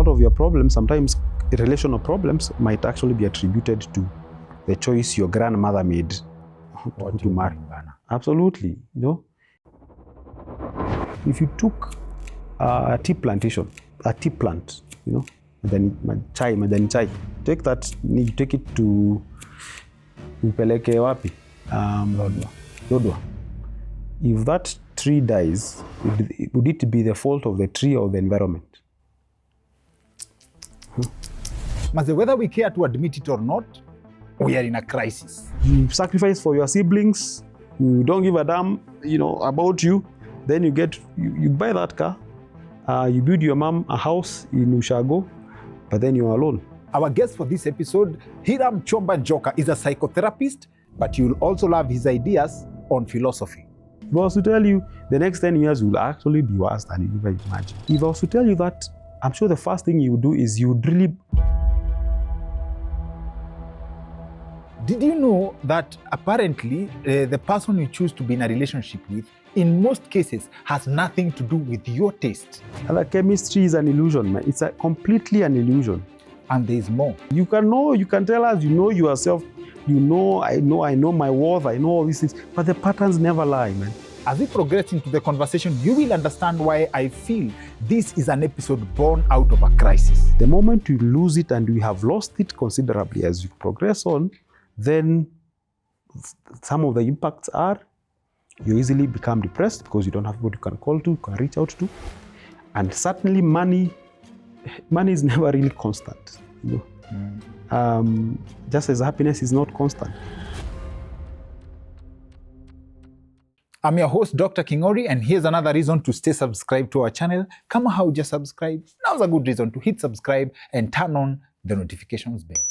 lot of your problems, sometimes relational problems, might actually be attributed to the choice your grandmother made to marry. Absolutely, If you took a tea plantation, a tea plant, majani chai, take that, you take it to upeleke wapi? Lodwar. If that tree dies, would it be the fault of the tree or the environment? Whether we care to admit it or not, we are in a crisis. You sacrifice for your siblings, you don't give a damn, about you. Then you buy that car, you build your mom a house in Ushago, but then you're alone. Our guest for this episode, Hiram Chomba Njoka, is a psychotherapist, but you'll also love his ideas on philosophy. If I was to tell you, the next 10 years will actually be worse than you ever imagined. If I was to tell you that, I'm sure the first thing you would do is you would really... Did you know that apparently the person you choose to be in a relationship with, in most cases, has nothing to do with your taste? The chemistry is an illusion, man. It's completely an illusion. And there is more. You can tell us, yourself, I know my worth, I know all these things, but the patterns never lie, man. As we progress into the conversation, you will understand why I feel this is an episode born out of a crisis. The moment you lose it, and we have lost it considerably as you progress on, then some of the impacts are you easily become depressed because you don't have people you can call to, you can reach out to. And certainly money is never really constant. Just as happiness is not constant. I'm your host, Dr. Kingori, and here's another reason to stay subscribed to our channel. Kama hauja subscribe, now's a good reason to hit subscribe and turn on the notifications bell.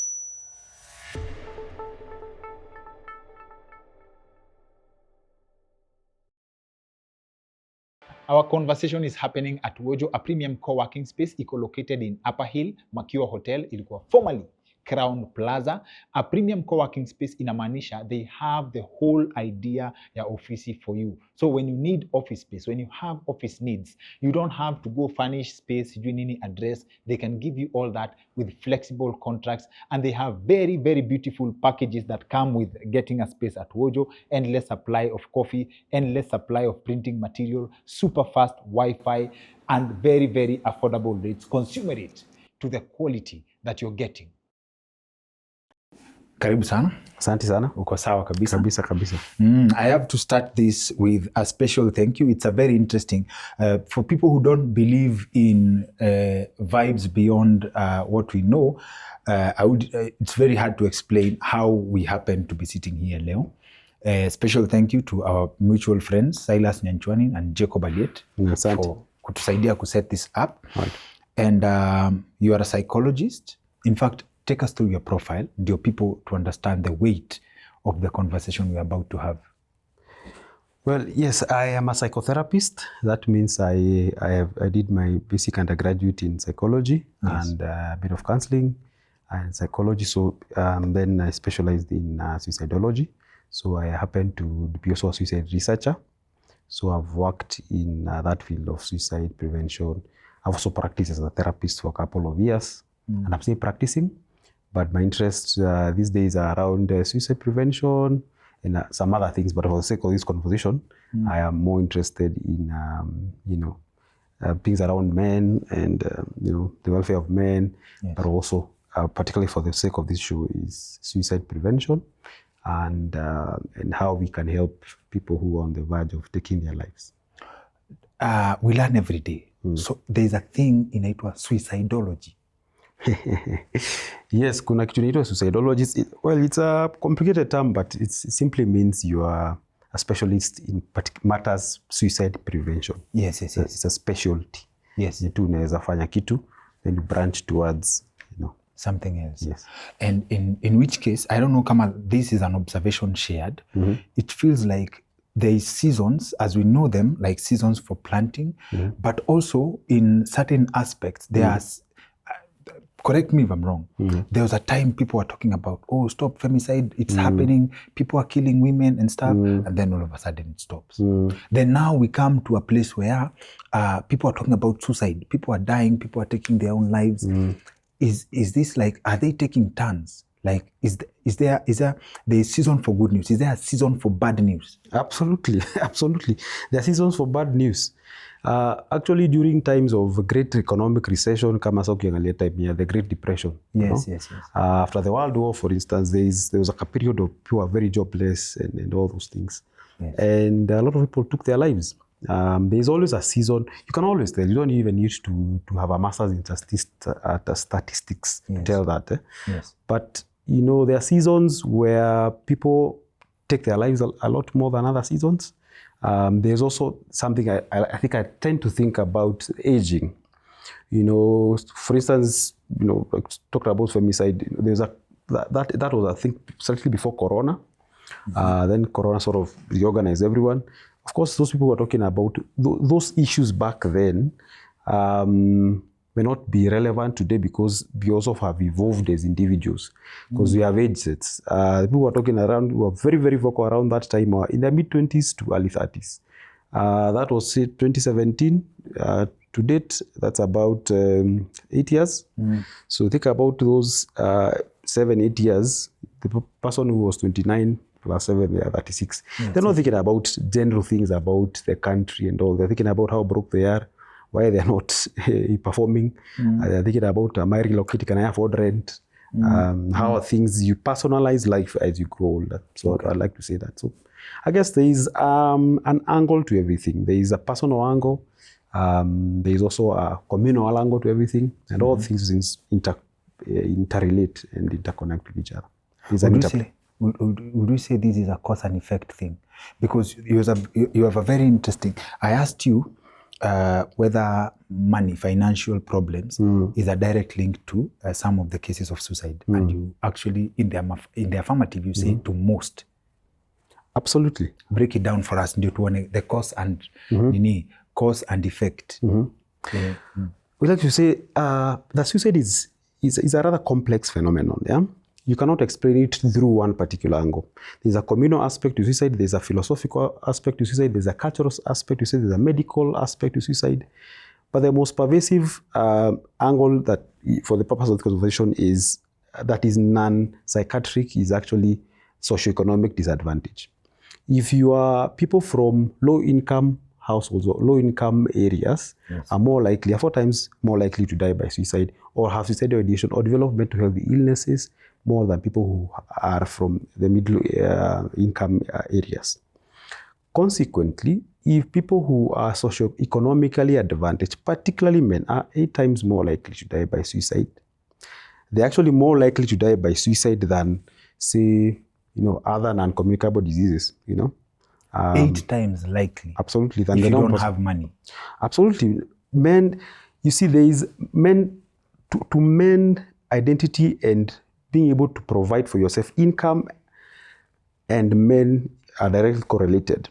Our conversation is happening at Wojo, a premium co-working space located in Upper Hill, Makiwa Hotel, ilikuwa formerly Crown Plaza. A premium co-working space inamaanisha they have the whole idea ya office for you. So when you need office space, when you have office needs, you don't have to go furnish space, you need address. They can give you all that with flexible contracts, and they have very, very beautiful packages that come with getting a space at Wojo: endless supply of coffee, endless supply of printing material, super fast Wi-Fi, and very, very affordable rates. Consumer rate to the quality that you're getting. Karibu sana. Asante sana. Uko sawa kabisa? Kabisa. I have to start this with a special thank you. It's a very interesting, for people who don't believe in vibes beyond what we know, it's very hard to explain how we happen to be sitting here leo. Special thank you to our mutual friends, Silas Nyanchwani and Jacob Aliet, for kutusaidia to set this up. Right. And you are a psychologist. In fact, take us through your profile, your people, to understand the weight of the conversation we're about to have. Well, yes, I am a psychotherapist. That means I did my basic undergraduate in psychology, yes, and a bit of counseling and psychology. So then I specialized in suicidology. So I happen to be also a suicide researcher. So I've worked in that field of suicide prevention. I've also practiced as a therapist for a couple of years, and I'm still practicing. But my interests these days are around suicide prevention and some other things. But for the sake of this conversation, I am more interested in, things around men and, the welfare of men, yes, but also, particularly for the sake of this show, is suicide prevention and how we can help people who are on the verge of taking their lives. We learn every day. So there's a thing inaitwa suicidology. Yes, kuna kitu inaitwa suicidology. Well, it's a complicated term, but it simply means you are a specialist in matters suicide prevention. Yes. It's a specialty. Yes. Tu unaweza fanya kitu, then you branch towards, something else. Yes. And in which case, I don't know, Kama, this is an observation shared. It feels like there is seasons, as we know them, like seasons for planting, but also in certain aspects, there are correct me if I'm wrong, there was a time people were talking about, oh, stop femicide, it's happening, people are killing women and stuff, and then all of a sudden it stops. Then now we come to a place where people are talking about suicide, people are dying, people are taking their own lives. Is this like, are they taking turns? Like, is there a season for good news? Is there a season for bad news? Absolutely, absolutely. There are seasons for bad news. Actually, during times of great economic recession, kama sa ukiangalia time ya the Great Depression. Yes. After the World War, for instance, there was a period of people were very jobless and all those things. Yes. And a lot of people took their lives. There's always a season. You can always tell. You don't even need to have a master's in statistics to tell that. Yes. But, you know, there are seasons where people take their lives a lot more than other seasons. There's also something I think I tend to think about aging. You know, for instance, you know, talked about femicide. There's that was, I think, slightly before Corona. Then Corona sort of reorganized everyone. Of course, those people were talking about those issues back then may not be relevant today because we also have evolved as individuals, because we have age sets. People were talking around, who were very, very vocal around that time, in their mid-20s to early 30s. That was 2017. To date, that's about 8 years. So think about those 7-8 years. The person who was 29 plus 7, they are 36. Yes. They're not thinking about general things about the country and all. They're thinking about how broke they are, why they're not performing. They're thinking about, am I relocating? Can I afford rent? How are things? You personalize life as you grow older. So I'd like to say that. So I guess there is an angle to everything. There is a personal angle. There is also a communal angle to everything. And all things interrelate and interconnect with each other. Would you say this is a cause and effect thing? Because you have a very interesting, I asked you whether money, financial problems is a direct link to some of the cases of suicide. And you actually, in the affirmative, you say to most. Absolutely. Break it down for us, the cause and cause and effect. We like to say that suicide is a rather complex phenomenon. Yeah. You cannot explain it through one particular angle. There's a communal aspect to suicide, there's a philosophical aspect to suicide, there's a cultural aspect to suicide, there's a medical aspect to suicide. But the most pervasive angle that, for the purpose of the conversation, that is non-psychiatric is actually socioeconomic disadvantage. If you are people from low-income households or low-income areas, are more likely, 4 times more likely to die by suicide or have suicidal ideation or develop mental health illnesses more than people who are from the middle income areas. Consequently, if people who are socioeconomically advantaged, particularly men, are 8 times more likely to die by suicide, they're actually more likely to die by suicide than, say, other non-communicable diseases, 8 times likely. Absolutely. Than if you don't have money. Absolutely. Men, you see, there is men, to men identity and being able to provide for yourself, income and men are directly correlated.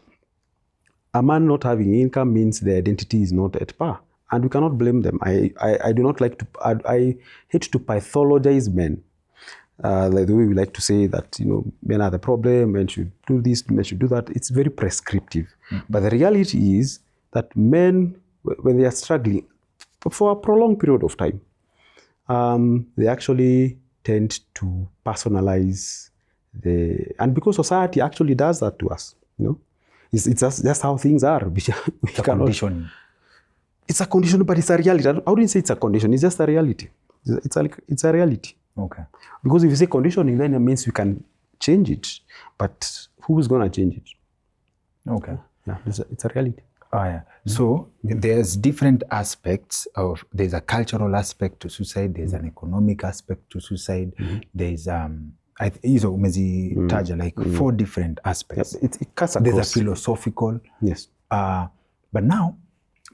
A man not having income means their identity is not at par. And we cannot blame them. I do not like to, I hate to pathologize men. Like the way we like to say that, men are the problem, men should do this, men should do that. It's very prescriptive. But the reality is that men, when they are struggling for a prolonged period of time, they actually tend to personalize and because society actually does that to us, it's just how things are. It's a condition. It's a condition, but it's a reality. I wouldn't say it's a condition. It's just a reality. It's a reality. Okay. Because if you say conditioning, then it means we can change it. But who is going to change it? Okay. Yeah, it's a reality. Oh, yeah. So there's different aspects of, there's a cultural aspect to suicide, there's an economic aspect to suicide, there's like 4 different aspects. Yep. It cuts across. There's a philosophical. Yes. But now,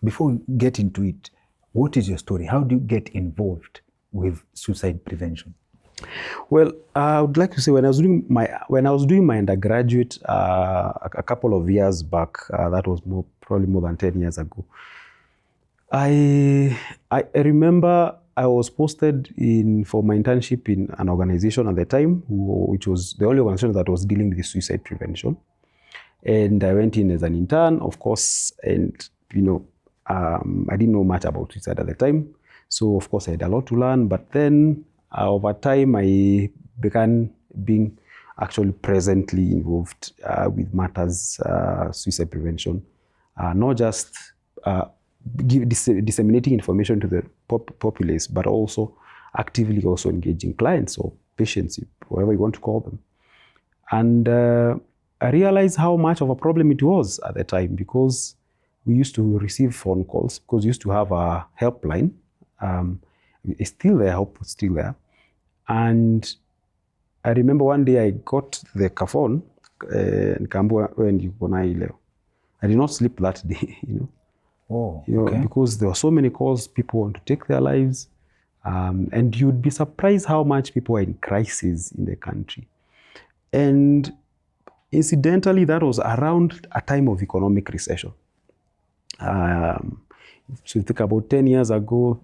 before we get into it, what is your story? How do you get involved with suicide prevention? Well, I would like to say when I was doing my undergraduate a couple of years back, that was probably more than 10 years ago, I remember I was posted in for my internship in an organization at the time, which was the only organization that was dealing with suicide prevention. And I went in as an intern, of course, and I didn't know much about suicide at the time. So of course I had a lot to learn, but then over time I began being actually presently involved with matters suicide prevention, not just disseminating information to the populace, but also actively also engaging clients or patients, whatever you want to call them. And I realized how much of a problem it was at the time, because we used to receive phone calls, because we used to have a helpline. It's still there, I hope it's still there. And I remember one day I got the phone and I did not sleep that day, Oh, okay. Because there were so many calls, people want to take their lives. And you'd be surprised how much people are in crisis in the country. And incidentally, that was around a time of economic recession. So think about 10 years ago,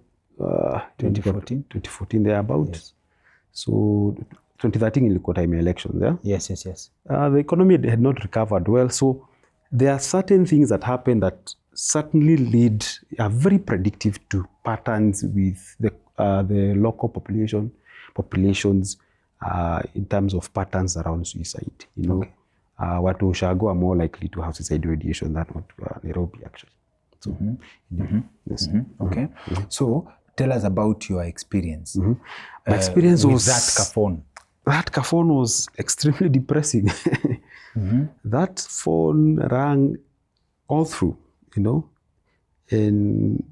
2014 thereabout. Yes. So 2013 ilikuwa time elections, yeah? Yes. The economy had not recovered well. So there are certain things that happen that certainly are very predictive to patterns with the local populations in terms of patterns around suicide. Okay. Watu Ushago are more likely to have suicidal ideation than what Nairobi actually. So, yes. Okay. So tell us about your experience. My experience with was that phone. That phone was extremely depressing. That phone rang all through, and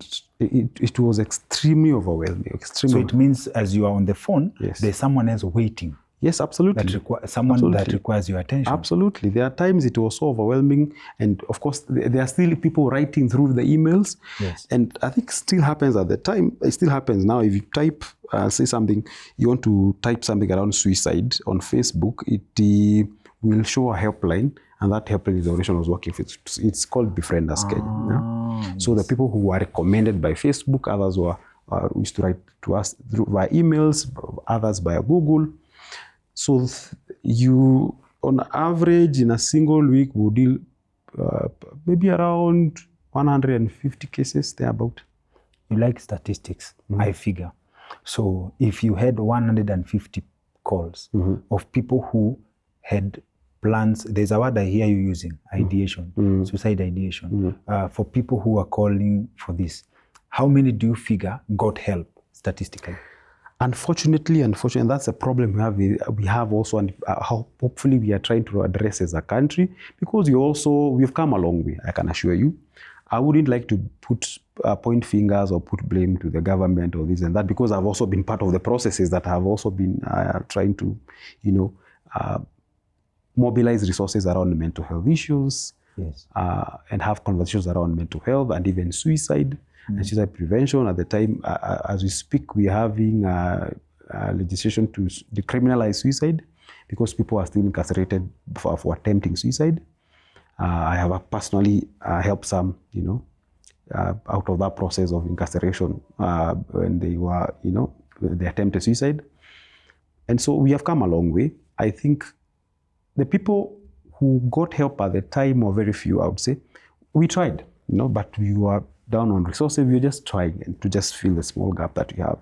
it was extremely overwhelming. So it means as you are on the phone, yes, there's someone else waiting. Yes, absolutely. That requires your attention. Absolutely. There are times it was so overwhelming. And of course, there are still people writing through the emails. Yes. And I think it still happens at the time. It still happens now. If you type, say something, you want to type something around suicide on Facebook, it will show a helpline. And that helpline is the organization I was working with. It's called Befriend Us Kenya. Yeah? Yes. So the people who were recommended by Facebook, others used to write to us via emails, others by Google. So you, on average, in a single week, will deal maybe around 150 cases thereabout. You like statistics, I figure. So if you had 150 calls of people who had plans, there's a word I hear you using, ideation, suicide ideation, for people who are calling for this. How many do you figure got help statistically? Unfortunately, that's a problem we have also, and how hopefully we are trying to address as a country, because we've come a long way, I can assure you. I wouldn't like to point fingers or put blame to the government or this and that, because I've also been part of the processes that have also been trying to, mobilize resources around mental health issues, yes, and have conversations around mental health and even suicide. And suicide prevention. At the time, as we speak, we are having legislation to decriminalize suicide, because people are still incarcerated for attempting suicide. I have personally helped some, out of that process of incarceration when they were, they attempted suicide. And so we have come a long way. I think the people who got help at the time were very few, I would say. We tried, but we were down on resources. We're just trying to just fill the small gap that we have.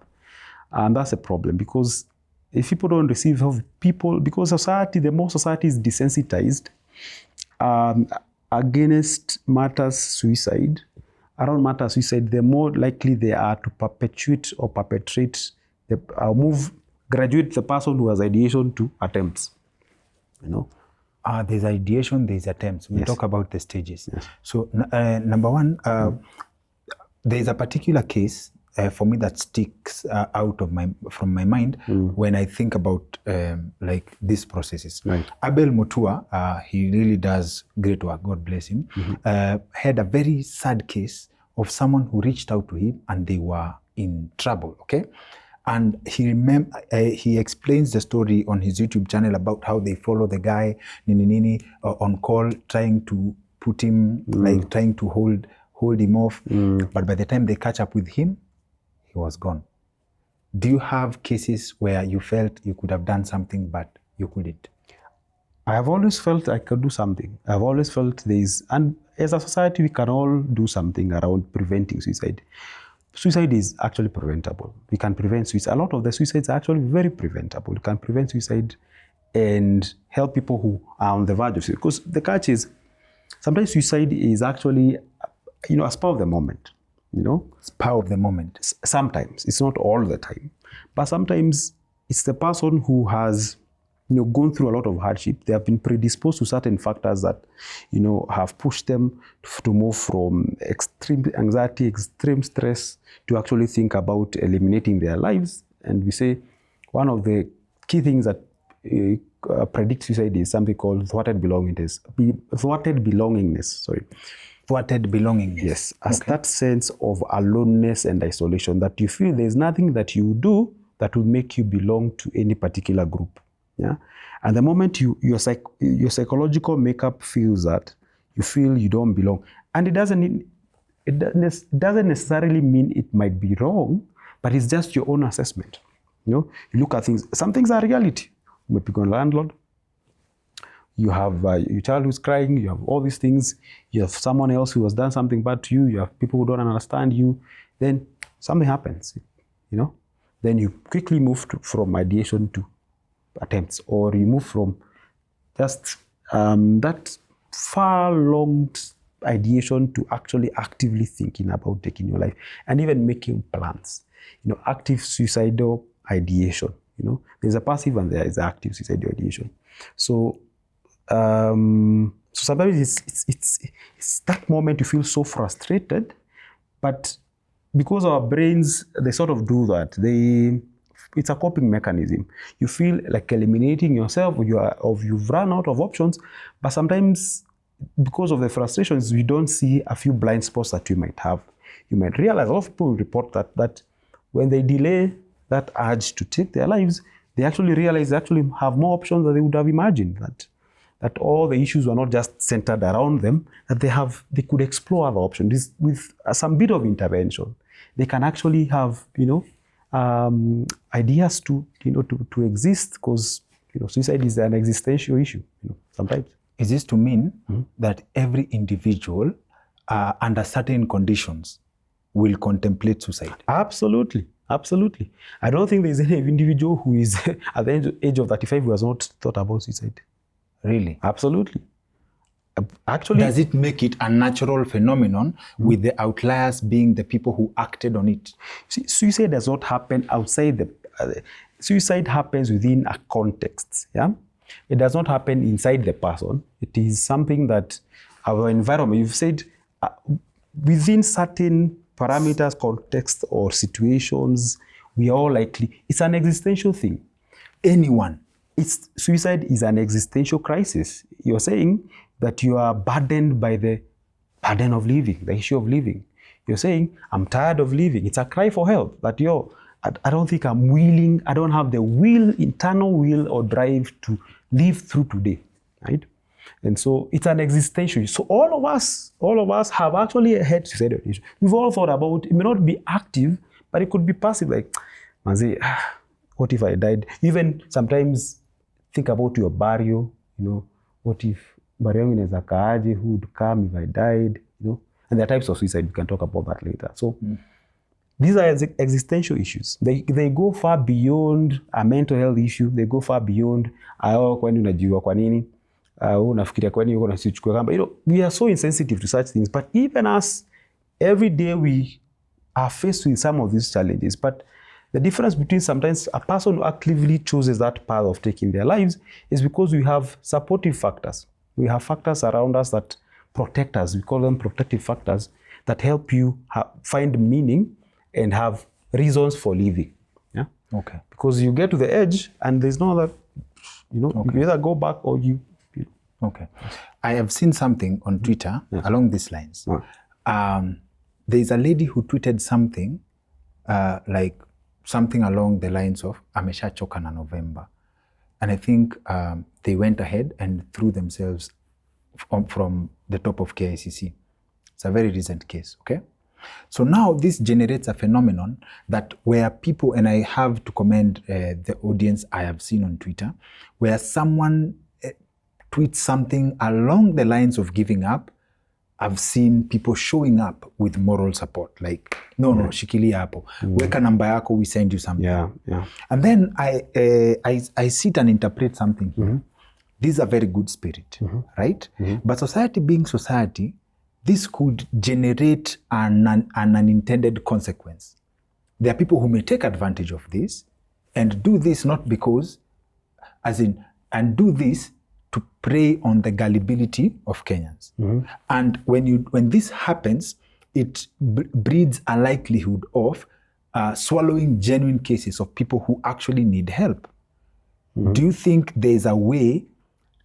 And that's a problem, because if people don't receive help, because the more society is desensitized against matters suicide, around matters suicide, the more likely they are to perpetuate or perpetrate, graduate the person who has ideation to attempts, There's ideation, there's attempts. We'll talk about the stages. Yes. So number one, there's a particular case for me that sticks from my mind when I think about like these processes. Right. Abel Mutua, he really does great work, God bless him, had a very sad case of someone who reached out to him and they were in trouble, okay? And he explains the story on his YouTube channel about how they follow the guy, on call, trying to put him, like trying to hold him off. But by the time they catch up with him, he was gone. Do you have cases where you felt you could have done something but you couldn't? I have always felt I could do something. I've always felt and as a society, we can all do something around preventing suicide. Suicide is actually preventable. We can prevent suicide. A lot of the suicides are actually very preventable. You can prevent suicide and help people who are on the verge of suicide. Because the catch is, sometimes suicide is actually, a spur of the moment. Spur of the moment. Sometimes. It's not all the time. But sometimes it's the person who has gone through a lot of hardship. They have been predisposed to certain factors that, have pushed them to move from extreme anxiety, extreme stress, to actually think about eliminating their lives. And we say one of the key things that predict suicide is something called thwarted belongingness. Thwarted belongingness. Yes, as that sense of aloneness and isolation, that you feel there's nothing that you do that will make you belong to any particular group. Yeah, and the moment your psychological makeup feels that, you feel you don't belong, and it doesn't necessarily mean it might be wrong, but it's just your own assessment. You look at things. Some things are reality. You might be a landlord. You have your child who's crying. You have all these things. You have someone else who has done something bad to you. You have people who don't understand you. Then something happens. Then you quickly move from ideation to attempts, or you move from just that far-longed ideation to actually actively thinking about taking your life and even making plans. Active suicidal ideation. There's a passive and there is active suicidal ideation. So sometimes it's that moment you feel so frustrated, but because our brains, they sort of do that. It's a coping mechanism. You feel like eliminating yourself, you've run out of options, but sometimes because of the frustrations, we don't see a few blind spots that you might have. You might realize, a lot of people report that when they delay that urge to take their lives, they actually realize they actually have more options than they would have imagined, that all the issues were not just centered around them, that they could explore other options. With some bit of intervention, they can actually have, ideas to exist, because suicide is an existential issue sometimes. Is this to mean that every individual under certain conditions will contemplate suicide? Absolutely. I don't think there's any individual who is at the age of 35 who has not thought about suicide. Really? Absolutely. Actually, does it make it a natural phenomenon, with the outliers being the people who acted on it? See, suicide does not happen outside suicide happens within a context. Yeah, it does not happen inside the person. It is something that our environment. You've said within certain parameters, context, or situations, we are all likely. It's an existential thing. Anyone. Suicide is an existential crisis. You're saying that you are burdened by the burden of living, the issue of living. You're saying, I'm tired of living. It's a cry for help. That I don't think I'm willing, I don't have the internal will or drive to live through today, right? And so it's an existential issue. So all of us have actually had suicidal issue. We've all thought about, it may not be active, but it could be passive, like, manze, what if I died? Even sometimes think about your burial, what if burial inaweza kaaje, who would come if I died, and there are types of suicide. We can talk about that later. So these are existential issues. They go far beyond a mental health issue. They go far beyond, kwani unajua kwa nini, unafikiria kwani uko na sichukua kamba. We are so insensitive to such things. But even us, every day we are faced with some of these challenges. But the difference between sometimes a person who actively chooses that path of taking their lives is because we have supportive factors. We have factors around us that protect us. We call them protective factors that help you find meaning and have reasons for living. Yeah. Okay. Because you get to the edge and there's no other, okay. You either go back or you. Okay. I have seen something on Twitter along these lines. There's a lady who tweeted something like something along the lines of ameshachoka na November. And I think they went ahead and threw themselves from the top of KICC. It's a very recent case, okay? So now this generates a phenomenon that where people, and I have to commend the audience I have seen on Twitter, where someone tweets something along the lines of giving up, I've seen people showing up with moral support, like, no, shikilia hapo, weka namba yako, we send you something. Yeah. And then I sit and interpret something here. This is a very good spirit, right? But society being society, this could generate an unintended consequence. There are people who may take advantage of this and do this not because, and do this to prey on the gullibility of Kenyans. And when this happens, it breeds a likelihood of swallowing genuine cases of people who actually need help. Do you think there's a way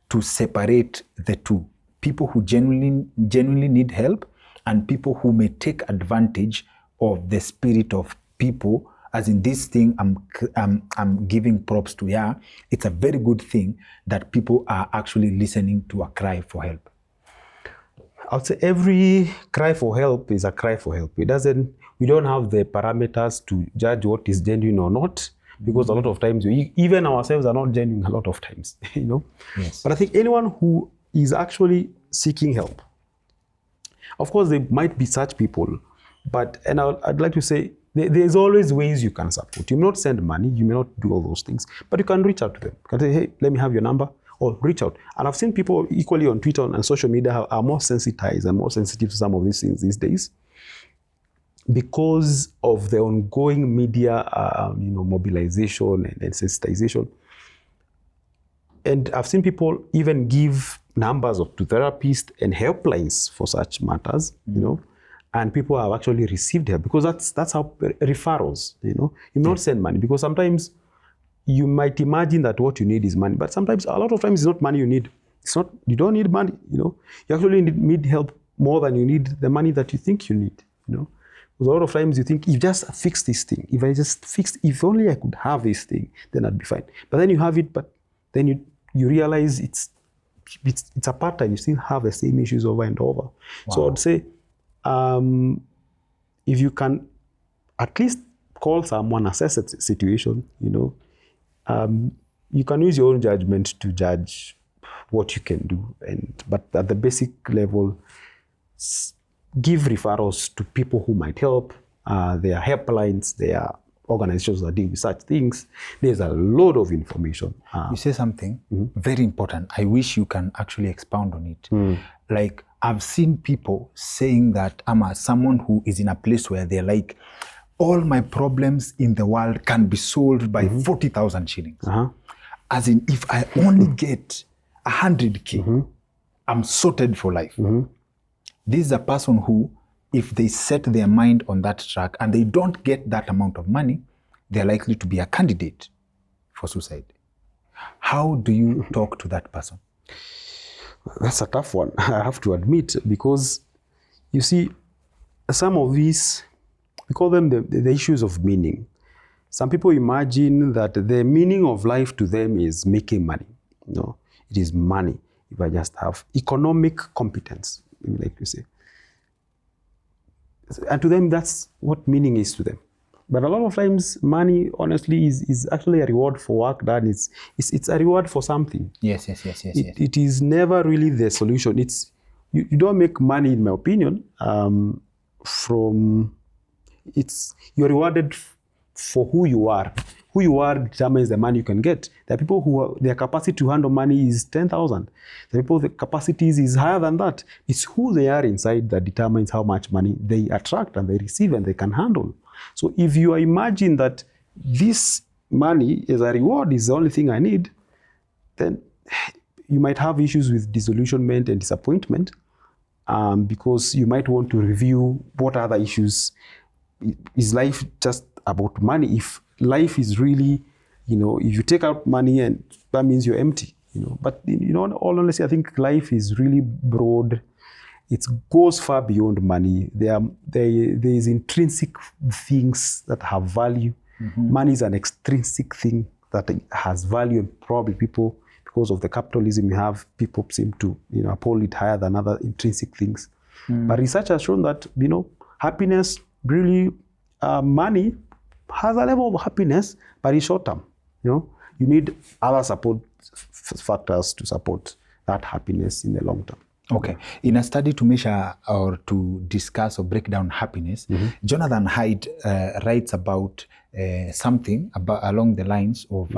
to separate the two? People who genuinely need help and people who may take advantage of the spirit of people, as in this thing I'm giving props to. Yeah, it's a very good thing that people are actually listening to a cry for help. I would say every cry for help is a cry for help. We don't have the parameters to judge what is genuine or not, because a lot of times even ourselves are not genuine a lot of times, you know. Yes. But I think anyone who is actually seeking help, of course there might be such people, but I'd like to say there's always ways you can support. You may not send money, you may not do all those things, but you can reach out to them. You can say, hey, let me have your number, or reach out. And I've seen people equally on Twitter and social media are more sensitized and more sensitive to some of these things these days, because of the ongoing media mobilization and sensitization. And I've seen people even give numbers to therapists and helplines for such matters, you know, and people have actually received help, because that's how referrals, you know. You may not send money, because sometimes you might imagine that what you need is money, but sometimes, a lot of times, it's not money you need. You don't need money, you know. You actually need help more than you need the money that you think you need, you know. Because a lot of times you think, if just fix this thing, if only I could have this thing, then I'd be fine. But then you have it, but then you realize it's a pattern. You still have the same issues over and over. Wow. So I'd say, if you can at least call someone, assess a situation, you know, you can use your own judgment to judge what you can do. But at the basic level, give referrals to people who might help. There are helplines, there are organizations that deal with such things. There's a lot of information. You say something very important. I wish you can actually expound on it. Like, I've seen people saying that I'm someone who is in a place where they're like, all my problems in the world can be solved by 40,000 shillings. As in, if I only get 100K, I'm sorted for life. This is a person who, if they set their mind on that track and they don't get that amount of money, they're likely to be a candidate for suicide. How do you talk to that person? That's a tough one, I have to admit, because you see, some of these, we call them the issues of meaning. Some people imagine that the meaning of life to them is making money. No, it is money. If I just have economic competence, like you say. And to them, that's what meaning is to them. But a lot of times, money, honestly, is actually a reward for work done. It's a reward for something. Yes. It is never really the solution. You don't make money, in my opinion, you're rewarded for who you are. Who you are determines the money you can get. There are people who their capacity to handle money is 10,000. There are people the capacities is higher than that. It's who they are inside that determines how much money they attract and they receive and they can handle. So if you imagine that this money as a reward is the only thing I need, then you might have issues with disillusionment and disappointment, because you might want to review what other issues. Is life just about money? If life is really, you know, if you take out money, and that means you're empty, you know. But, you know, all honestly, I think life is really broad. It goes far beyond money. There is intrinsic things that have value. Money is an extrinsic thing that has value, and probably people, because of the capitalism you have, people seem to, you know, uphold it higher than other intrinsic things. But research has shown that, you know, happiness really, money has a level of happiness, but it's short term. You need other support factors to support that happiness in the long term. Okay. In a study to measure or to discuss or break down happiness, Jonathan Haidt writes about something along the lines of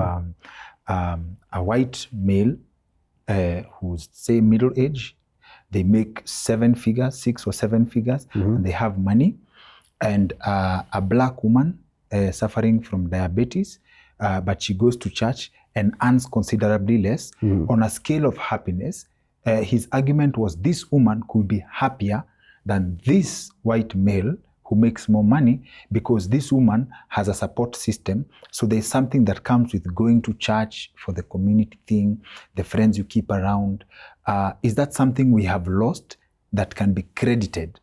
a white male who's, say, middle age. They make 6 or 7 figures, and they have money. And a black woman suffering from diabetes, but she goes to church and earns considerably less. On a scale of happiness, his argument was this woman could be happier than this white male who makes more money because this woman has a support system. So there's something that comes with going to church for the community thing, the friends you keep around. Is that something we have lost that can be credited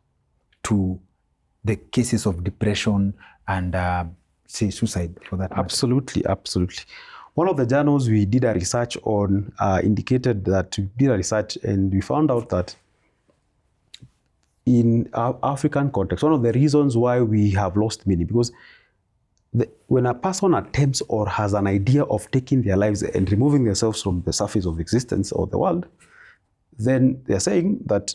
to the cases of depression and, say, suicide for that matter? Absolutely, absolutely. One of the journals we did a research on indicated that we did a research and we found out that in our African context, one of the reasons why we have lost meaning, because when a person attempts or has an idea of taking their lives and removing themselves from the surface of existence or the world, then they're saying that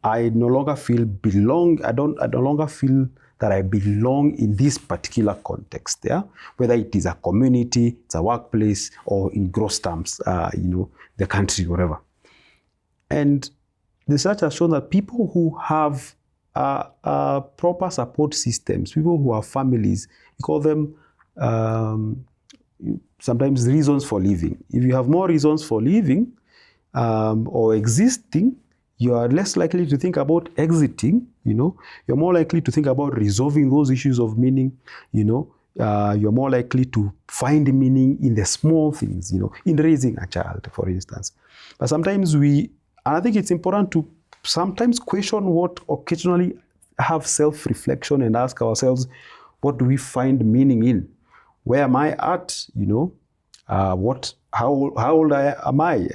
I no longer feel belong. I no longer feel that I belong in this particular context, yeah? Whether it is a community, it's a workplace, or in gross terms, the country, whatever. And the research has shown that people who have proper support systems, people who have families, we call them sometimes reasons for living. If you have more reasons for living or existing, you are less likely to think about exiting, You're more likely to think about resolving those issues of meaning, You're more likely to find meaning in the small things, in raising a child, for instance. But sometimes and I think it's important to sometimes question what occasionally have self-reflection and ask ourselves, what do we find meaning in? Where am I at, how old am I?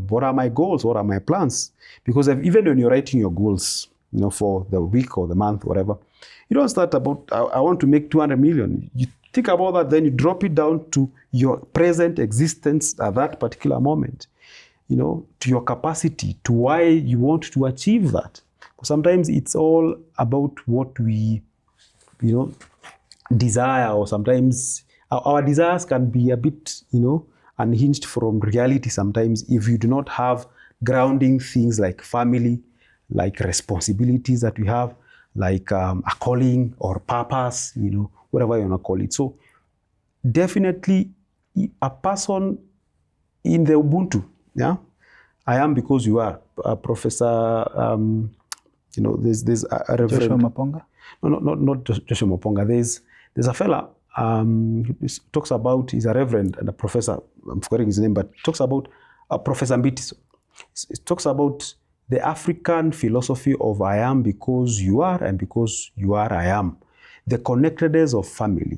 What are my goals? What are my plans? Because even when you're writing your goals, for the week or the month, whatever, you don't start about, I want to make 200 million. You think about that, then you drop it down to your present existence at that particular moment, to your capacity, to why you want to achieve that. Sometimes it's all about what we, desire, or sometimes our desires can be a bit, unhinged from reality sometimes if you do not have grounding things like family, like responsibilities that we have, like a calling or purpose, whatever you want to call it. So definitely a person in the Ubuntu, yeah, I am because you are. Professor, there's a Reverend Joshua Maponga? No, not Joshua Maponga. There's a fella who talks about, he's a reverend and a professor, I'm forgetting his name, but talks about Professor Mbitiso. It talks about the African philosophy of I am because you are, and because you are, I am. The connectedness of family,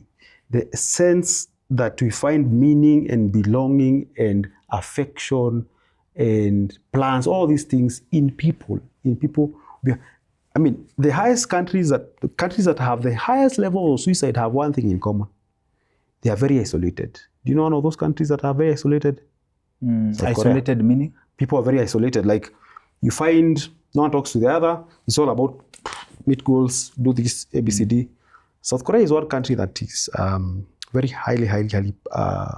the sense that we find meaning and belonging and affection and plans, all these things in people. The highest countries that have the highest level of suicide have one thing in common. They are very isolated. Do you know one of those countries that are very isolated? Isolated Korea. Meaning? People are very isolated. Like, you find no one talks to the other. It's all about meet goals, do this, ABCD. South Korea is one country that is very highly, I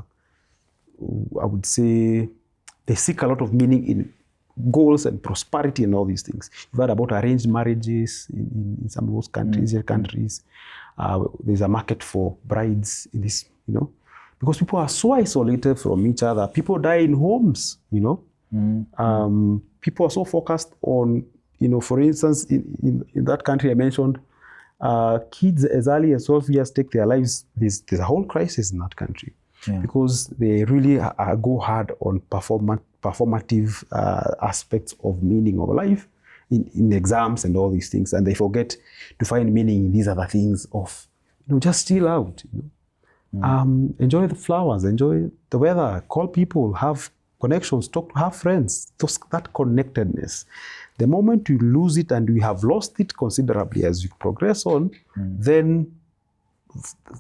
would say, they seek a lot of meaning in goals and prosperity and all these things. You've heard about arranged marriages in some of those countries, countries. There's a market for brides in this, because people are so isolated from each other. People die in homes, People are so focused on, for instance, in that country I mentioned, kids as early as 12 years take their lives. There's a whole crisis in that country. Yeah. Because they really go hard on performative aspects of meaning of life in exams and all these things, and they forget to find meaning in these other things of, just chill out, enjoy the flowers, enjoy the weather, call people, have connections, have friends, that connectedness. The moment you lose it, and we have lost it considerably as you progress on, then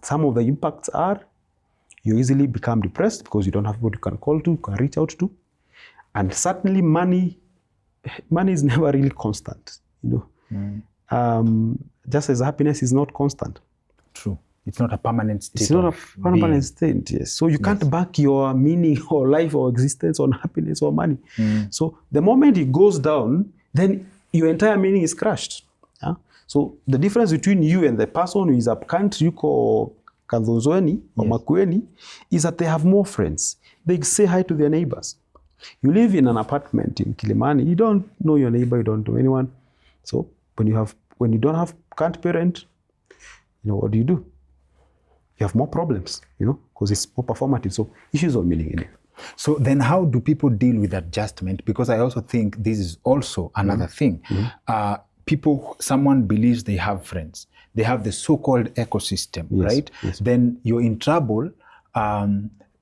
some of the impacts are you easily become depressed because you don't have people you can call to, you can reach out to. And certainly money is never really constant, just as happiness is not constant. True. It's not a permanent state. It's not a permanent state, yes. So you can't back your meaning or life or existence on happiness or money. So the moment it goes down, then your entire meaning is crushed. Yeah? So the difference between you and the person who is up country or Kadhonzweni or Makueni is that they have more friends. They say hi to their neighbors. You live in an apartment in Kilimani, you don't know your neighbor, you don't know anyone. So when you can't parent, what do? You have more problems, because it's more performative. So issues of meaning in it. So then how do people deal with adjustment? Because I also think this is also another thing. Someone believes they have friends. They have the so-called ecosystem, right? Yes. Then you're in trouble.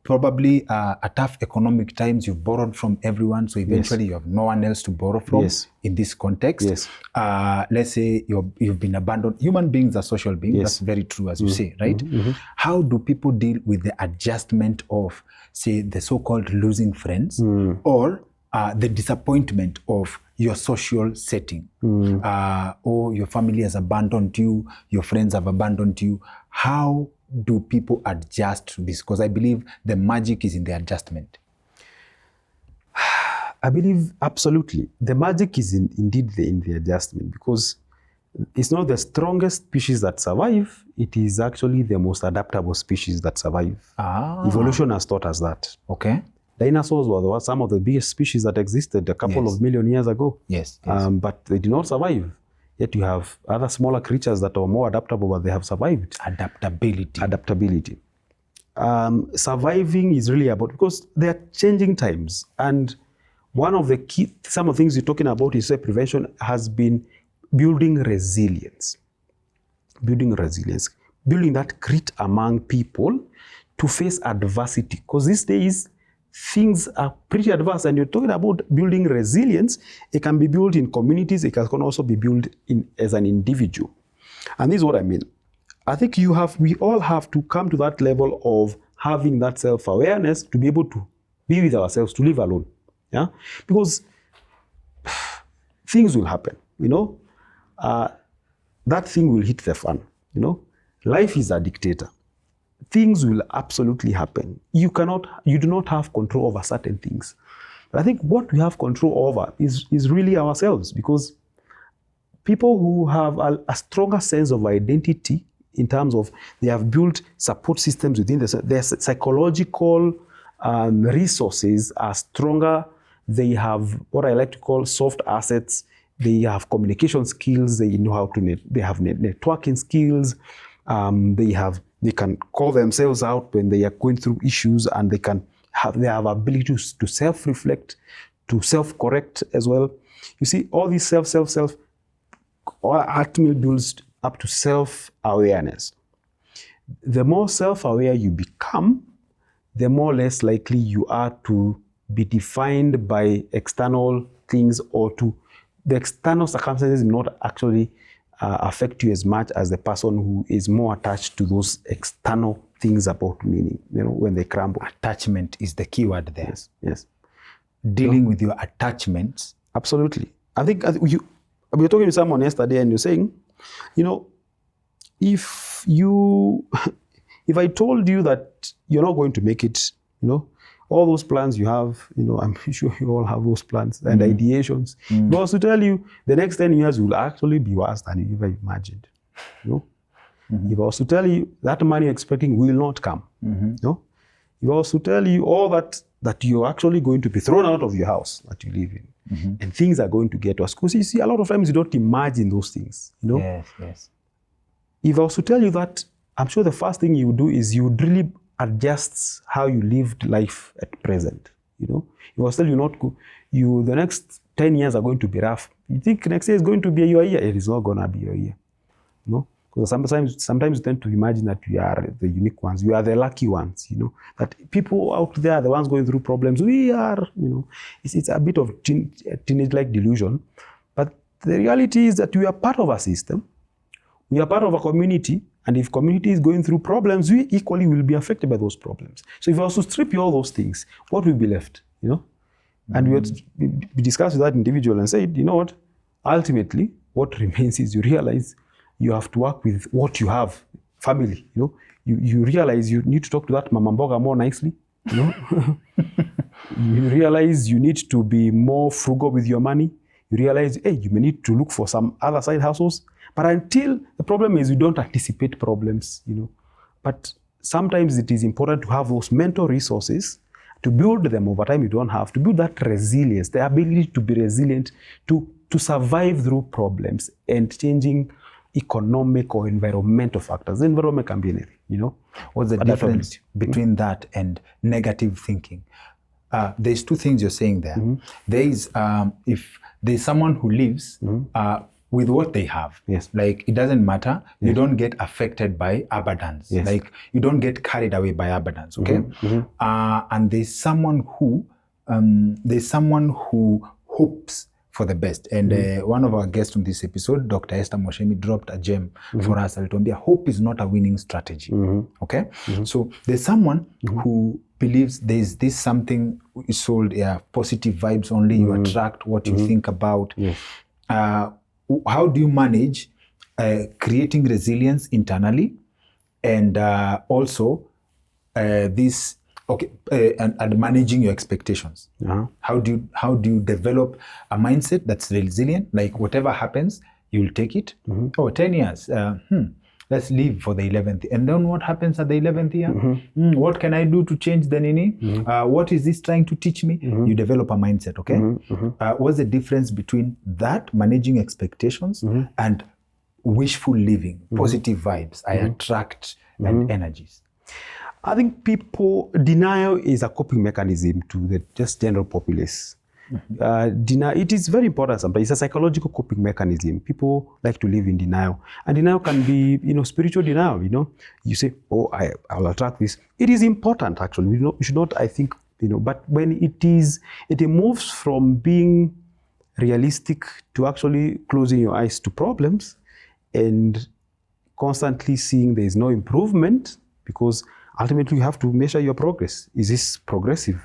Probably a tough economic times, you've borrowed from everyone, so eventually you have no one else to borrow from in this context. Let's say you've been abandoned. Human beings are social beings. That's very true, as you say, right? How do people deal with the adjustment of, say, the so-called losing friends or the disappointment of your social setting, or your family has abandoned you, your friends have abandoned you? How do people adjust to this? Because I believe the magic is in the adjustment. I believe absolutely. The magic is indeed in the adjustment, because it's not the strongest species that survive, it is actually the most adaptable species that survive. Evolution has taught us that. Okay. Dinosaurs were some of the biggest species that existed a couple of million years ago. But they did not survive. Yet you have other smaller creatures that are more adaptable, but they have survived. Adaptability. Surviving is really about, because they are changing times. And one of the some of the things you're talking about is prevention has been building resilience. Building that grit among people to face adversity. Because these days, things are pretty advanced, and you're talking about building resilience. It can be built in communities. It can also be built as an individual. And this is what I mean. I think we all have to come to that level of having that self-awareness to be able to be with ourselves, to live alone. Yeah, because things will happen. That thing will hit the fan. Life is a dictator. Things will absolutely happen. You do not have control over certain things. But I think what we have control over is really ourselves, because people who have a stronger sense of identity in terms of they have built support systems within their psychological resources are stronger. They have what I like to call soft assets. They have communication skills. They know how to they have networking skills. They can call themselves out when they are going through issues, and they have ability to self-reflect, to self-correct as well. You see, all these self ultimately builds up to self-awareness. The more self-aware you become, the more less likely you are to be defined by external things, or the external circumstances not actually affect you as much as the person who is more attached to those external things about meaning, when they crumble. Attachment is the key word there. Yes. Dealing with your attachments. Absolutely. I think we were talking to someone yesterday, and you're saying, if I told you that you're not going to make it, all those plans you have, I'm sure you all have those plans and ideations. But also to tell you, the next 10 years will actually be worse than you ever imagined. If I was to tell you that money you're expecting will not come, if I was to tell you all that you're actually going to be thrown out of your house that you live in, and things are going to get worse. Because you see, a lot of times you don't imagine those things. Yes. If I was to tell you that, I'm sure the first thing you would do is you would really adjust how you lived life at present. If I was to tell you the next 10 years are going to be rough, you think next year is going to be your year? It is not going to be your year. Because Because sometimes you tend to imagine that we are the unique ones, we are the lucky ones, that people out there are the ones going through problems. We are, it's a bit of teenage-like delusion. But the reality is that we are part of a system, we are part of a community, and if community is going through problems, we equally will be affected by those problems. So if I was to strip you all those things, what will be left, And we discussed with that individual and said, what, ultimately, what remains is you realize you have to work with what you have, family, You realize you need to talk to that mama mboga more nicely, You realize you need to be more frugal with your money. You realize, hey, you may need to look for some other side hustles. But until the problem is we don't anticipate problems, But sometimes it is important to have those mental resources to build them over time. You don't have to build that resilience, the ability to be resilient, to survive through problems and changing economic or environmental factors. The environment can be anything, What's the difference between that and negative thinking? There's two things you're saying there. There is, if there's someone who lives with what they have, yes, like it doesn't matter, you don't get affected by abundance, yes, like you don't get carried away by abundance, okay? And there's someone who hopes for the best. And one of our guests on this episode, Dr. Esther Moshemi, dropped a gem for us. Hope is not a winning strategy. Okay? So there's someone who believes there's this something is sold, positive vibes only, you attract what you think about. Yes. How do you manage creating resilience internally and also this and managing your expectations? How do you develop a mindset that's resilient? Like whatever happens, you'll take it. 10 years, let's leave for the 11th year. And then what happens at the 11th year? What can I do to change the nini? What is this trying to teach me? You develop a mindset, okay? What's the difference between that, managing expectations, and wishful living, positive vibes? I attract and energies. I think denial is a coping mechanism to the just general populace. It is very important sometimes. It's a psychological coping mechanism. People like to live in denial. And denial can be, spiritual denial, You say, I will attract this. It is important, actually. We should not, I think, but when it moves from being realistic to actually closing your eyes to problems and constantly seeing there is no improvement, because ultimately you have to measure your progress. Is this progressive,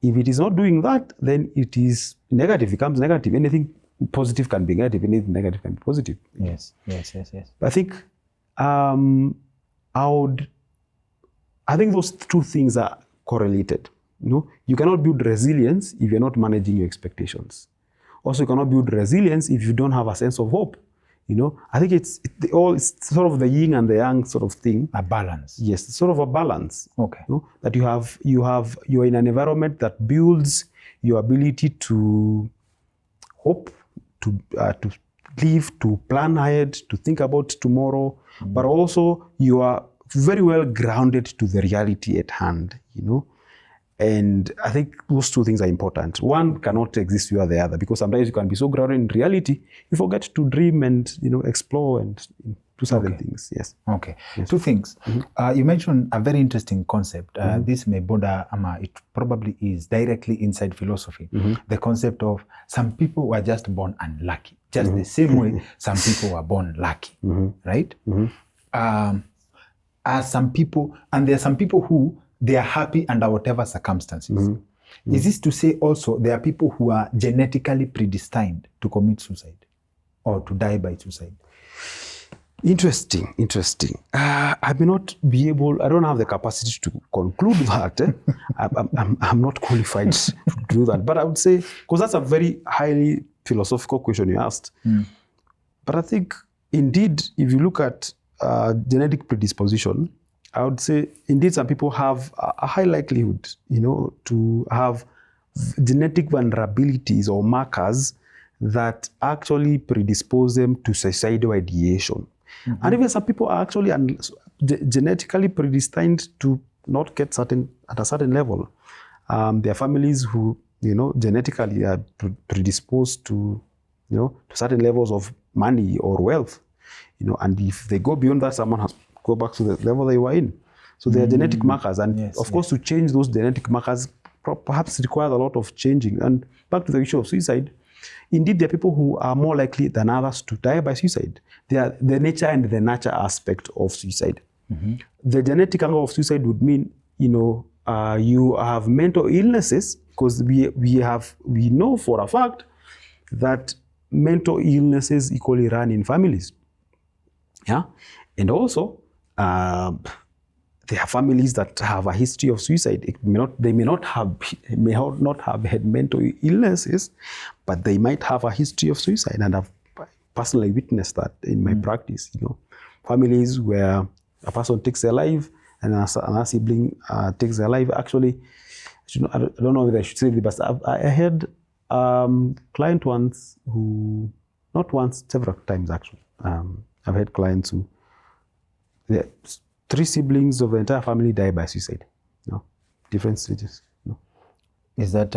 If it is not doing that, then it is negative, it becomes negative. Anything positive can be negative, anything negative can be positive. Yes. I think I think those two things are correlated. You cannot build resilience if you're not managing your expectations. Also, you cannot build resilience if you don't have a sense of hope. I think it's sort of the yin and the yang sort of thing. A balance. Yes, it's sort of a balance. Okay. That you are in an environment that builds your ability to hope, to live, to plan ahead, to think about tomorrow, but also you are very well grounded to the reality at hand, And I think those two things are important. One cannot exist without the other, because sometimes you can be so grounded in reality, you forget to dream and explore and do certain things. Yes. Okay. Yes. Two things. You mentioned a very interesting concept. This may border, it probably is directly inside philosophy. The concept of some people were just born unlucky, just the same way some people were born lucky, right? Some people, and there are some people who they are happy under whatever circumstances. Is this to say also there are people who are genetically predestined to commit suicide or to die by suicide? Interesting. I may not be able, I don't have the capacity to conclude that. I'm not qualified to do that. But I would say, because that's a very highly philosophical question you asked. But I think, indeed, if you look at genetic predisposition, I would say, indeed, some people have a high likelihood, to have genetic vulnerabilities or markers that actually predispose them to suicidal ideation. And even some people are actually genetically predestined to not get at a certain level. There are families who, genetically are predisposed to, to certain levels of money or wealth. and if they go beyond that, someone has to go back to the level they were in. So there are genetic markers, and of course, to change those genetic markers perhaps requires a lot of changing. And back to the issue of suicide, indeed, there are people who are more likely than others to die by suicide. They are the nature and the nurture aspect of suicide. The genetic angle of suicide would mean, you have mental illnesses, because we know for a fact that mental illnesses equally run in families. Yeah, and also there are families that have a history of suicide. They may not have had mental illnesses, but they might have a history of suicide, and I've personally witnessed that in my practice. Families where a person takes their life and another sibling takes their life. Actually, I don't know whether I should say this, but I had client once who, not once, several times actually. I've had clients who, 3 siblings of the entire family die by suicide. Different stages. Is that,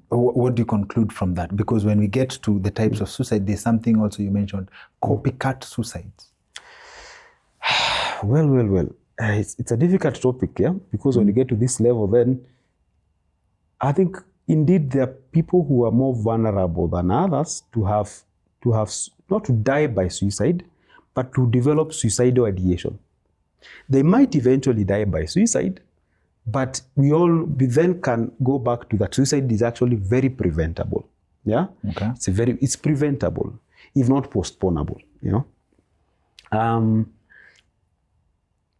what do you conclude from that? Because when we get to the types of suicide, there's something also you mentioned, copycat suicides. Well. It's a difficult topic, yeah? Because when you get to this level, then I think indeed there are people who are more vulnerable than others to have not to die by suicide, but to develop suicidal ideation. They might eventually die by suicide, but we then can go back to that suicide is actually very preventable. Yeah, okay. It's preventable, if not postponable.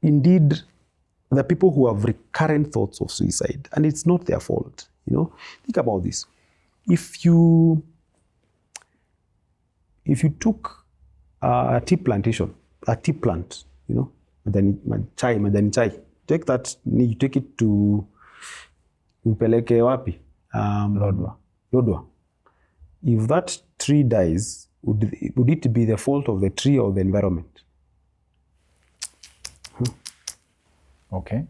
Indeed, there are people who have recurrent thoughts of suicide, and it's not their fault. Think about this. If you took a tea plantation, a tea plant, majani chai, take that, you take it to upeleke wapi? Lodwa. If that tree dies, would it be the fault of the tree or the environment? Okay.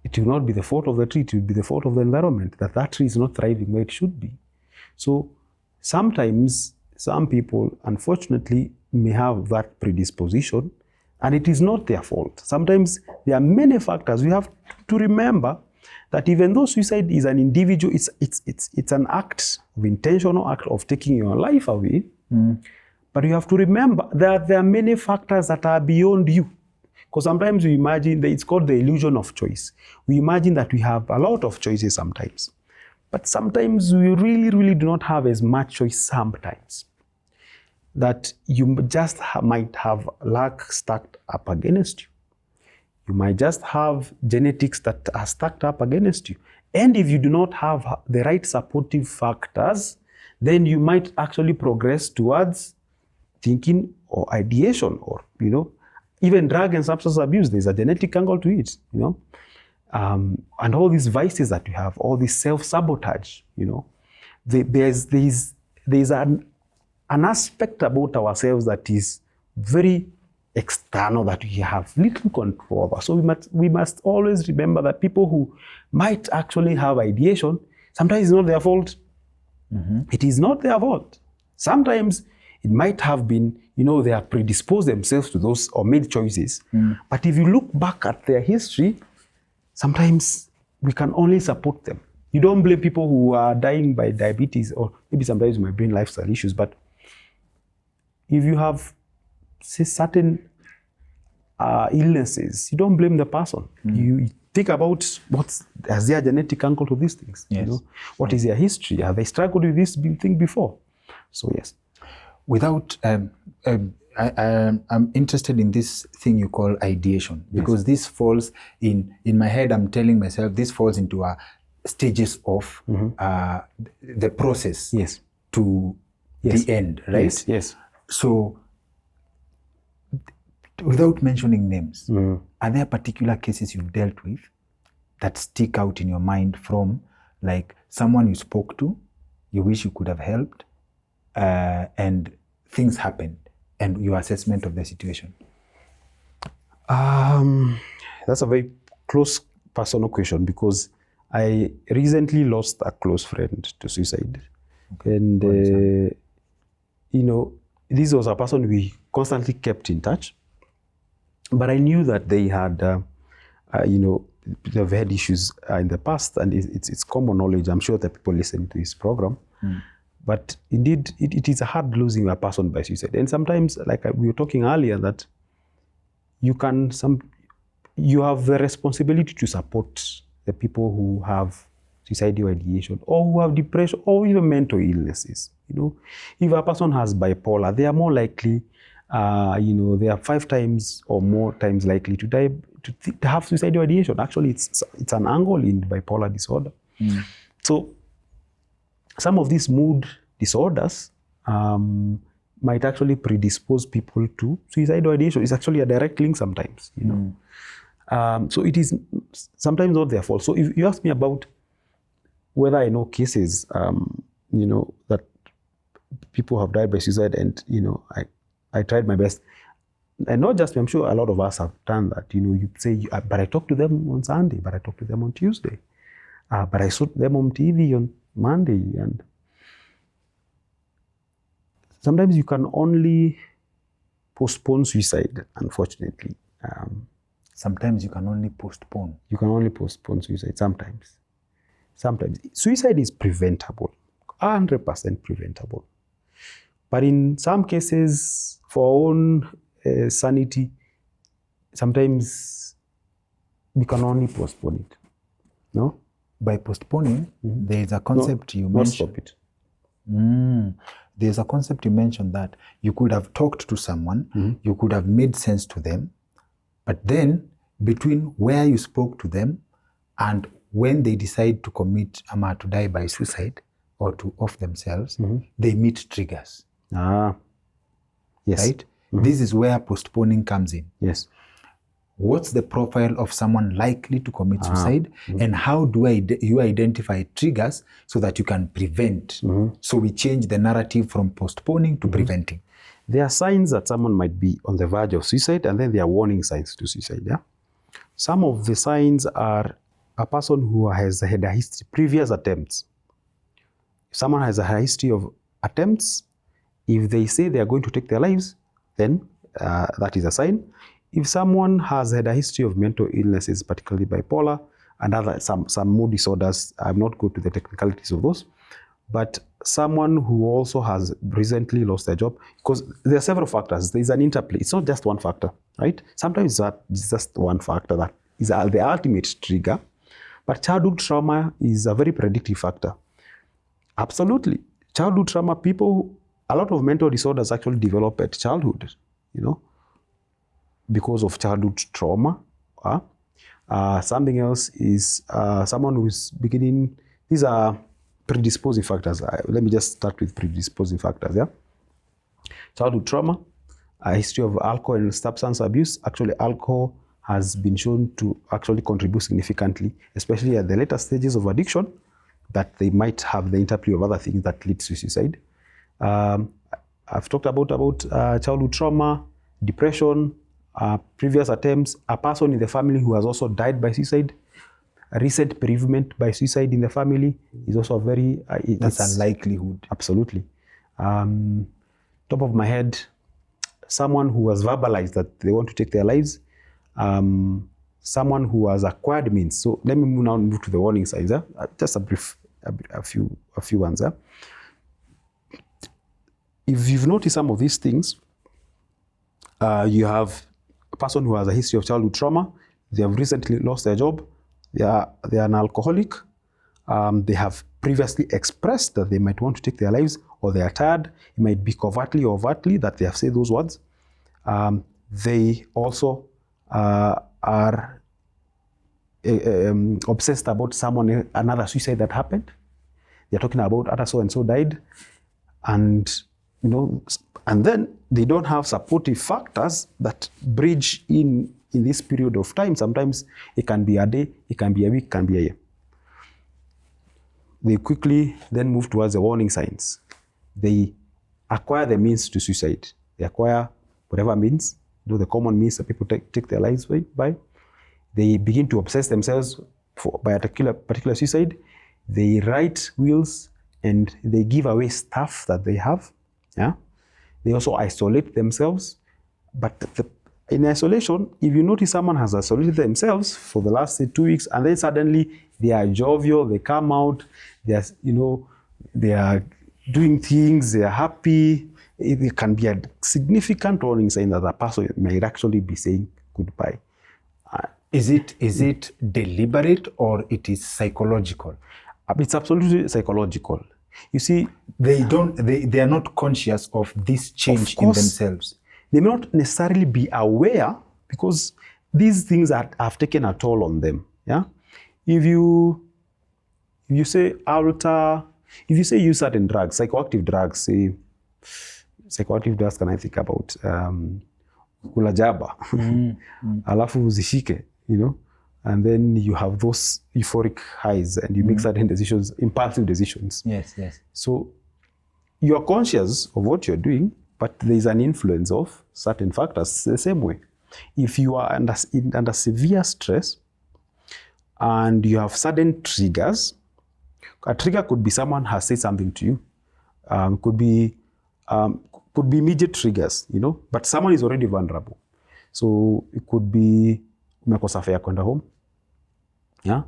It will not be the fault of the tree, it will be the fault of the environment, that tree is not thriving where it should be. So sometimes some people, unfortunately, may have that predisposition, and it is not their fault. Sometimes there are many factors. We have to remember that even though suicide is an individual, it's an act of intentional act of taking your life away. But you have to remember that there are many factors that are beyond you. Because sometimes we imagine that it's called the illusion of choice. We imagine that we have a lot of choices sometimes. But sometimes we really, really do not have as much choice sometimes. That you just might have luck stacked up against you. You might just have genetics that are stacked up against you. And if you do not have the right supportive factors, then you might actually progress towards thinking or ideation or, even drug and substance abuse. There's a genetic angle to it, and all these vices that we have, all this self-sabotage, there's an aspect about ourselves that is very external, that we have little control over. So we must always remember that people who might actually have ideation, sometimes it's not their fault. It is not their fault. Sometimes it might have been, they have predisposed themselves to those or made choices. But if you look back at their history, sometimes we can only support them. You don't blame people who are dying by diabetes, or maybe sometimes you might bring lifestyle issues, but if you have, say, certain illnesses, you don't blame the person. You think about has their genetic angle to these things. Yes. What is their history? Have they struggled with this thing before? So yes. Without, I'm interested in this thing you call ideation, because this falls in my head, I'm telling myself this falls into stages of the process to the end, right? Yes. So, without mentioning names, are there particular cases you've dealt with that stick out in your mind from, like, someone you spoke to, you wish you could have helped, and things happened, and your assessment of the situation? That's a very close personal question, because I recently lost a close friend to suicide. And, this was a person we constantly kept in touch, but I knew that they had, they've had issues in the past, and it's common knowledge. I'm sure that people listen to this program. But indeed, it is hard losing a person by suicide. And sometimes, like we were talking earlier, that you have the responsibility to support the people who have suicidal ideation, or who have depression, or even mental illnesses. If a person has bipolar, they are more likely, they are 5 times or more times likely to die, to have suicidal ideation. Actually, it's an angle in bipolar disorder. So some of these mood disorders might actually predispose people to suicidal ideation. It's actually a direct link sometimes, so it is sometimes not their fault. So if you ask me about whether I know cases, that people have died by suicide, and, I tried my best. And not just me, I'm sure a lot of us have done that. You say, but I talked to them on Sunday, but I talked to them on Tuesday, but I saw them on TV on Monday. And sometimes you can only postpone suicide, unfortunately. Sometimes you can only postpone. You can only postpone suicide sometimes. Sometimes. Suicide is preventable, 100% preventable. But in some cases, for our own sanity, sometimes we can only postpone it. No? By postponing, there is a concept you mentioned. Not stop it. There's a concept you mentioned that you could have talked to someone, you could have made sense to them, but then between where you spoke to them and when they decide to commit to die by suicide or to off themselves, they meet triggers. Yes. Right? This is where postponing comes in. Yes. What's the profile of someone likely to commit suicide, and how do you identify triggers so that you can prevent? So we change the narrative from postponing to preventing. There are signs that someone might be on the verge of suicide, and then there are warning signs to suicide. Yeah. Some of the signs are a person who has had a history, previous attempts. If someone has a history of attempts, if they say they are going to take their lives, then that is a sign. If someone has had a history of mental illnesses, particularly bipolar and other some mood disorders, I'm not going to the technicalities of those, but someone who also has recently lost their job, because there are several factors. There is an interplay. It's not just one factor, right? Sometimes it's just one factor that is the ultimate trigger, but childhood trauma is a very predictive factor. Absolutely. Childhood trauma, a lot of mental disorders actually develop at childhood, because of childhood trauma. Something else is someone who's beginning, these are predisposing factors. Let me just start with predisposing factors. Yeah, childhood trauma, a history of alcohol and substance abuse. Actually, alcohol has been shown to actually contribute significantly, especially at the later stages of addiction, that they might have the interplay of other things that lead to suicide. I've talked about childhood trauma, depression, previous attempts, a person in the family who has also died by suicide, a recent bereavement by suicide in the family is also a very... That's a likelihood. Absolutely. Top of my head, someone who has verbalized that they want to take their lives, someone who has acquired means. So let me now move to the warning signs. Just a few ones. If you've noticed some of these things, you have a person who has a history of childhood trauma, they have recently lost their job, they are an alcoholic, they have previously expressed that they might want to take their lives, or they are tired. It might be covertly or overtly that they have said those words. They also are obsessed about another suicide that happened. They're talking about other so-and-so died. And then they don't have supportive factors that bridge in this period of time. Sometimes it can be a day, it can be a week, it can be a year. They quickly then move towards the warning signs. They acquire the means to suicide. They acquire whatever means, the common means that people take their lives by. They begin to obsess themselves by a particular suicide. They write wills and they give away stuff that they have. Yeah, They also isolate themselves. But in isolation, if you notice someone has isolated themselves for the last, say, 2 weeks, and then suddenly they are jovial, they come out, they are, they are doing things, they are happy, it can be a significant warning sign that the person might actually be saying goodbye. Is it deliberate or it is psychological? It's absolutely psychological. You see, they are not conscious of this change in themselves. They may not necessarily be aware, because these things have taken a toll on them. Yeah, if you say alter, if you say use certain drugs, psychoactive drugs, say psychoactive drugs, can I think about kula jaba, alafu uzishike, and then you have those euphoric highs and you make certain decisions, impulsive decisions. Yes. So you are conscious of what you're doing, but there is an influence of certain factors the same way. If you are under severe stress and you have sudden triggers, a trigger could be someone has said something to you, could be immediate triggers, but someone is already vulnerable. So it could be umekosa fare kwenda home, yeah,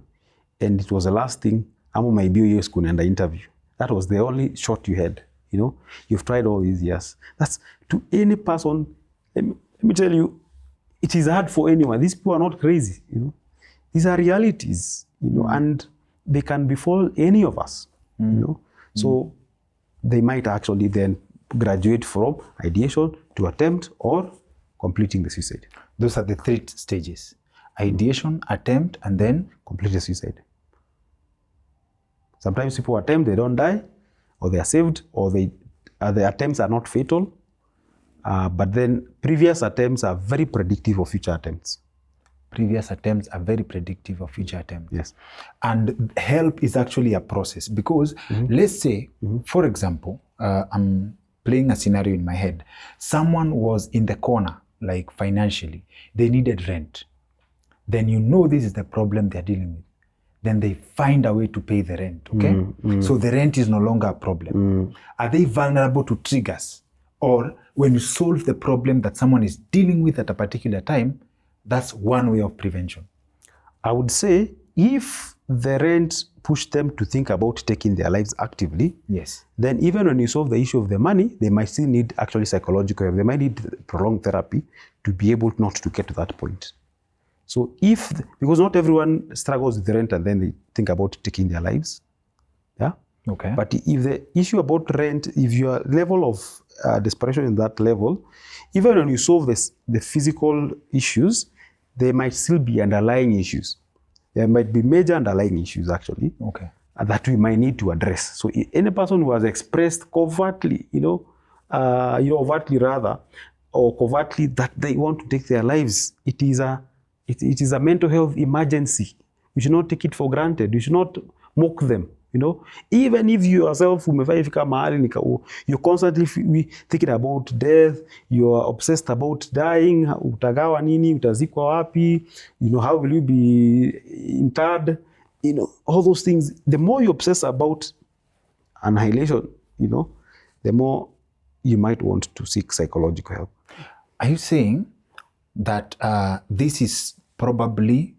and it was the last thing. Ama maybe you kunaenda interview. That was the only shot you had. You've tried all these years. That's to any person. Let me tell you, it is hard for anyone. These people are not crazy. These are realities. And they can befall any of us. So they might actually then graduate from ideation to attempt or completing the suicide. Those are the 3 stages: ideation, attempt, and then complete the suicide. Sometimes people attempt, they don't die, or they are saved, or the attempts are not fatal. But then previous attempts are very predictive of future attempts. Previous attempts are very predictive of future attempts. Yes. And help is actually a process, because let's say, for example, I'm playing a scenario in my head. Someone was in the corner, like financially. They needed rent. Then this is the problem they're dealing with. Then they find a way to pay the rent, okay? So the rent is no longer a problem. Are they vulnerable to triggers? Or when you solve the problem that someone is dealing with at a particular time, that's one way of prevention. I would say if the rent pushed them to think about taking their lives actively, yes, then even when you solve the issue of the money, they might still need actually psychological help. They might need prolonged therapy to be able not to get to that point. So because not everyone struggles with the rent and then they think about taking their lives. Yeah. Okay. But if the issue about rent, if your level of desperation in that level, even when you solve the physical issues, there might still be underlying issues. There might be major underlying issues actually. Okay. That we might need to address. So any person who has expressed covertly, overtly rather, or covertly that they want to take their lives, it is a mental health emergency. You should not take it for granted. You should not mock them. Even if you yourself you're constantly thinking about death, you are obsessed about dying, utagawa nini, utazikwa wapi, how will you be interred, all those things. The more you obsess about annihilation, the more you might want to seek psychological help. Are you saying that this is probably,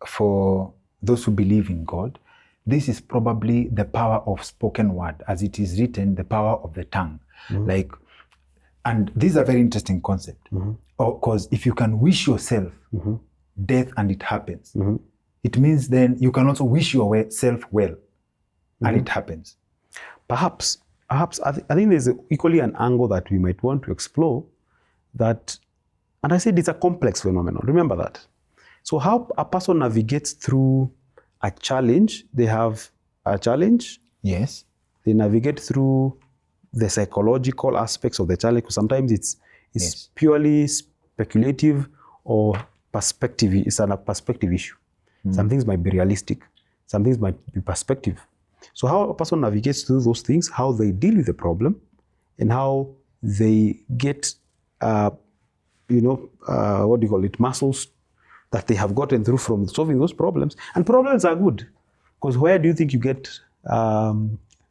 for those who believe in God, this is probably the power of spoken word, as it is written, the power of the tongue. And this is a very interesting concept. Because if you can wish yourself death and it happens, it means then you can also wish yourself well and it happens. Perhaps I think there's equally an angle that we might want to explore, that, and I said it's a complex phenomenon. Remember that. So how a person navigates through a challenge, they have a challenge. Yes. They navigate through the psychological aspects of the challenge. Sometimes it's yes, purely speculative or perspective. It's a perspective issue. Some things might be realistic. Some things might be perspective. So how a person navigates through those things, how they deal with the problem, and how they get, muscles that they have gotten through from solving those problems. And problems are good, because where do you think you get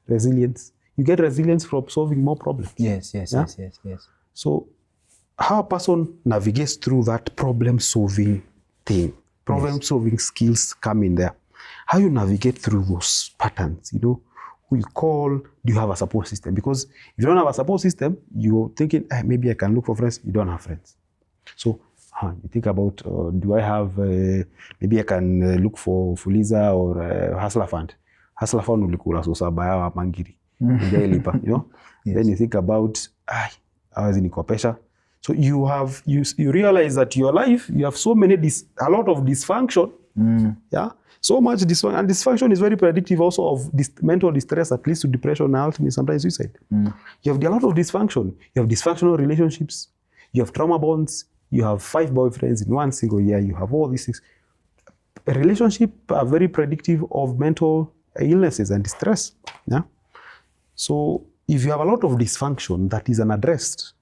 resilience? you get resilience from solving more problems. Yes. So how a person navigates through that problem-solving thing, problem-solving skills come in there. How you navigate through those patterns, who you call, do you have a support system? Because if you don't have a support system, you're thinking, maybe I can look for friends. You don't have friends. So you think about, do I have, maybe I can look for Fuliza or Hustler Fund. Hustler Fund ulikula so sabaya mangiri. Then you think about, hawezi nikopesha. So you realize that your life, you have so many, a lot of dysfunction. Yeah. So much dysfunction. And dysfunction is very predictive also of mental distress that leads to depression and ultimately sometimes suicide. You have a lot of dysfunction. You have dysfunctional relationships. You have trauma bonds. You have 5 boyfriends in one single year. You have all these things. A relationship are very predictive of mental illnesses and distress. Yeah. So if you have a lot of dysfunction that is unaddressed,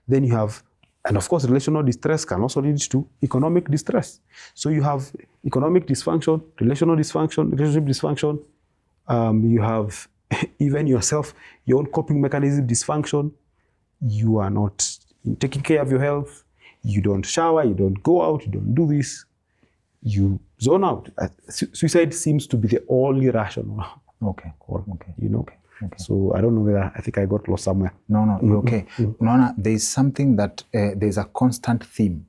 then you have, and of course, relational distress can also lead to economic distress. So you have economic dysfunction, relational dysfunction, relationship dysfunction. You have even yourself, your own coping mechanism dysfunction. You are not taking care of your health. You don't shower, you don't go out, you don't do this. You zone out. Suicide seems to be the only rational call. Okay. So I don't know whether, I think I got lost somewhere. No, you're okay. No, there's something that, there's a constant theme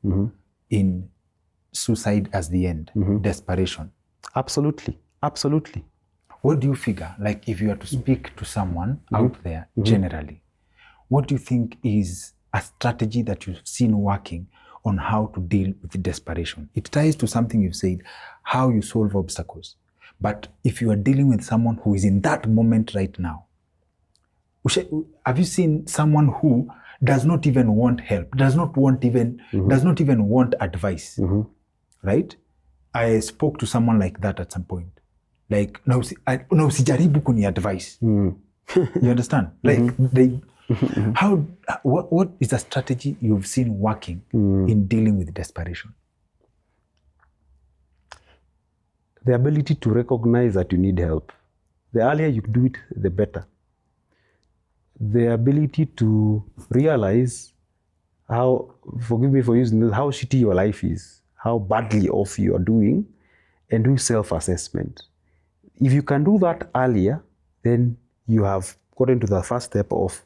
in suicide as the end, desperation. Absolutely. What do you figure, like if you are to speak to someone out there generally, what do you think is a strategy that you've seen working on how to deal with desperation? It ties to something you've said, how you solve obstacles. But if you are dealing with someone who is in that moment right now, have you seen someone who does not even want help, does not even want advice, right? I spoke to someone like that at some point. Like, no, sijaribu kuni advice. You understand? Like, what is a strategy you've seen working in dealing with desperation? The ability to recognize that you need help. The earlier you do it, the better. The ability to realize how, forgive me for using this, how shitty your life is, how badly off you are doing, and do self-assessment. If you can do that earlier, then you have gotten to the first step of,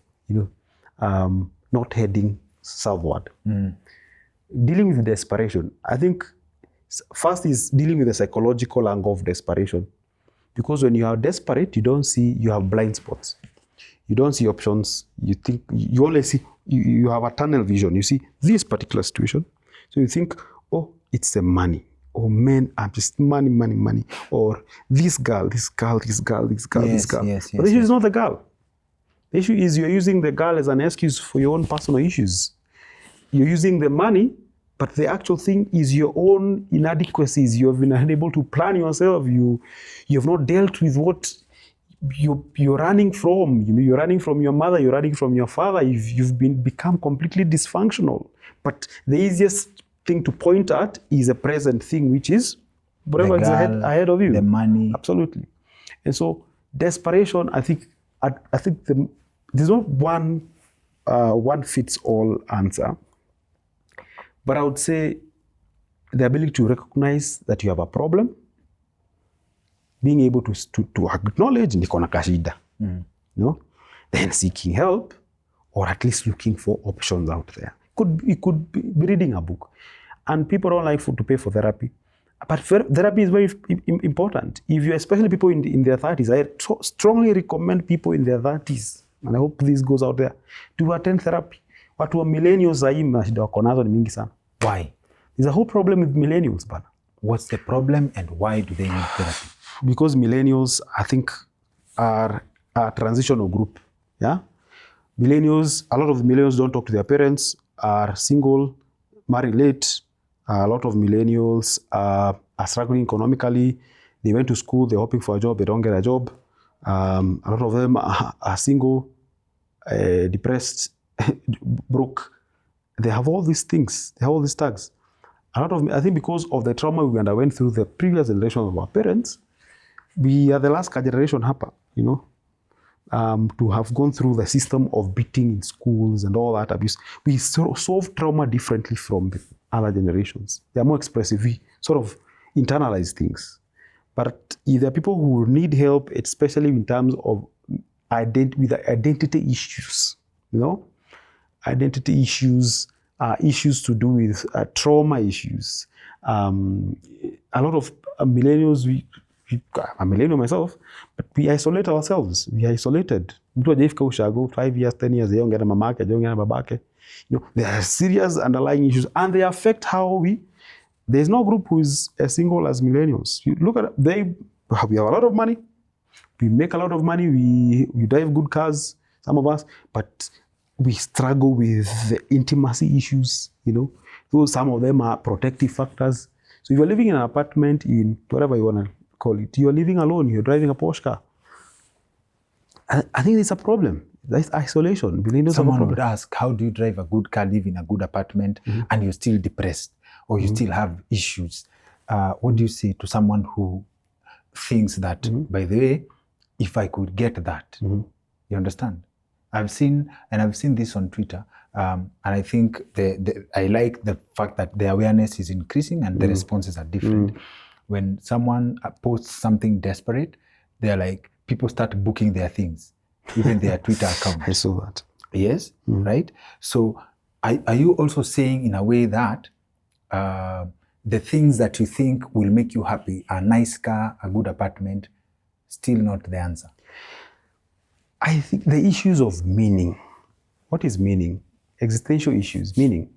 not heading southward. Dealing with desperation, I think first is dealing with the psychological angle of desperation. Because when you are desperate, you have blind spots. You don't see options. You only see, you have a tunnel vision. You see this particular situation. So you think, it's the money. Oh man, I'm just money. Or this girl. Yes, but the issue is not the girl. The issue is you're using the girl as an excuse for your own personal issues. You're using the money, but the actual thing is your own inadequacies. You have been unable to plan yourself. You have not dealt with what you're running from. You're running from your mother. You're running from your father. You've become completely dysfunctional. But the easiest thing to point at is a present thing, which is whatever is ahead of you. The money. Absolutely. And so desperation, I think there's not one fits all answer. But I would say the ability to recognize that you have a problem, being able to acknowledge niko na kashida, then seeking help, or at least looking for options out there. It could be reading a book. And people don't like to pay for therapy. But therapy is very important. Especially people in their 30s, I strongly recommend people in their 30s, and I hope this goes out there, to attend therapy. Watu wa millennials mashida wako nazo ni mingi sana. Why? There's a whole problem with millennials, bana. What's the problem and why do they need therapy? Because millennials, I think, are a transitional group. Yeah? Millennials, a lot of millennials don't talk to their parents, are single, marry late. A lot of millennials are struggling economically. They went to school, they're hoping for a job, they don't get a job. A lot of them are single, depressed, broke. They have all these things, they have all these tags. I think because of the trauma we underwent through the previous generation of our parents, we are the last generation hapa, to have gone through the system of beating in schools and all that abuse. We solve trauma differently from the other generations. They are more expressive. We sort of internalize things. But if there are people who need help, especially in terms of with identity issues, identity issues, issues to do with trauma issues. A lot of millennials, I'm a millennial myself, but we isolate ourselves. We are isolated. Mtu hajafika ushago 5 years, 10 years, hajaongea na mamake, hajaongea na babake. There are serious underlying issues, and they affect how there's no group who is as single as millennials. You look at we have a lot of money, we make a lot of money, we drive good cars, some of us, but we struggle with the intimacy issues, Those, some of them are protective factors. So if you're living in an apartment in whatever you want to call it, you're living alone, you're driving a Porsche car. I think it's a problem. That's isolation. Someone would ask, how do you drive a good car, live in a good apartment, and you're still depressed, or you still have issues? What do you say to someone who thinks that, by the way, if I could get that, you understand? I've seen this on Twitter, and I think I like the fact that the awareness is increasing and the responses are different. When someone posts something desperate, they're like, people start booking their things, even their Twitter account. I saw that. Yes, right? So are you also saying in a way that the things that you think will make you happy, a nice car, a good apartment, still not the answer? I think the issues of meaning. What is meaning? Existential issues, meaning.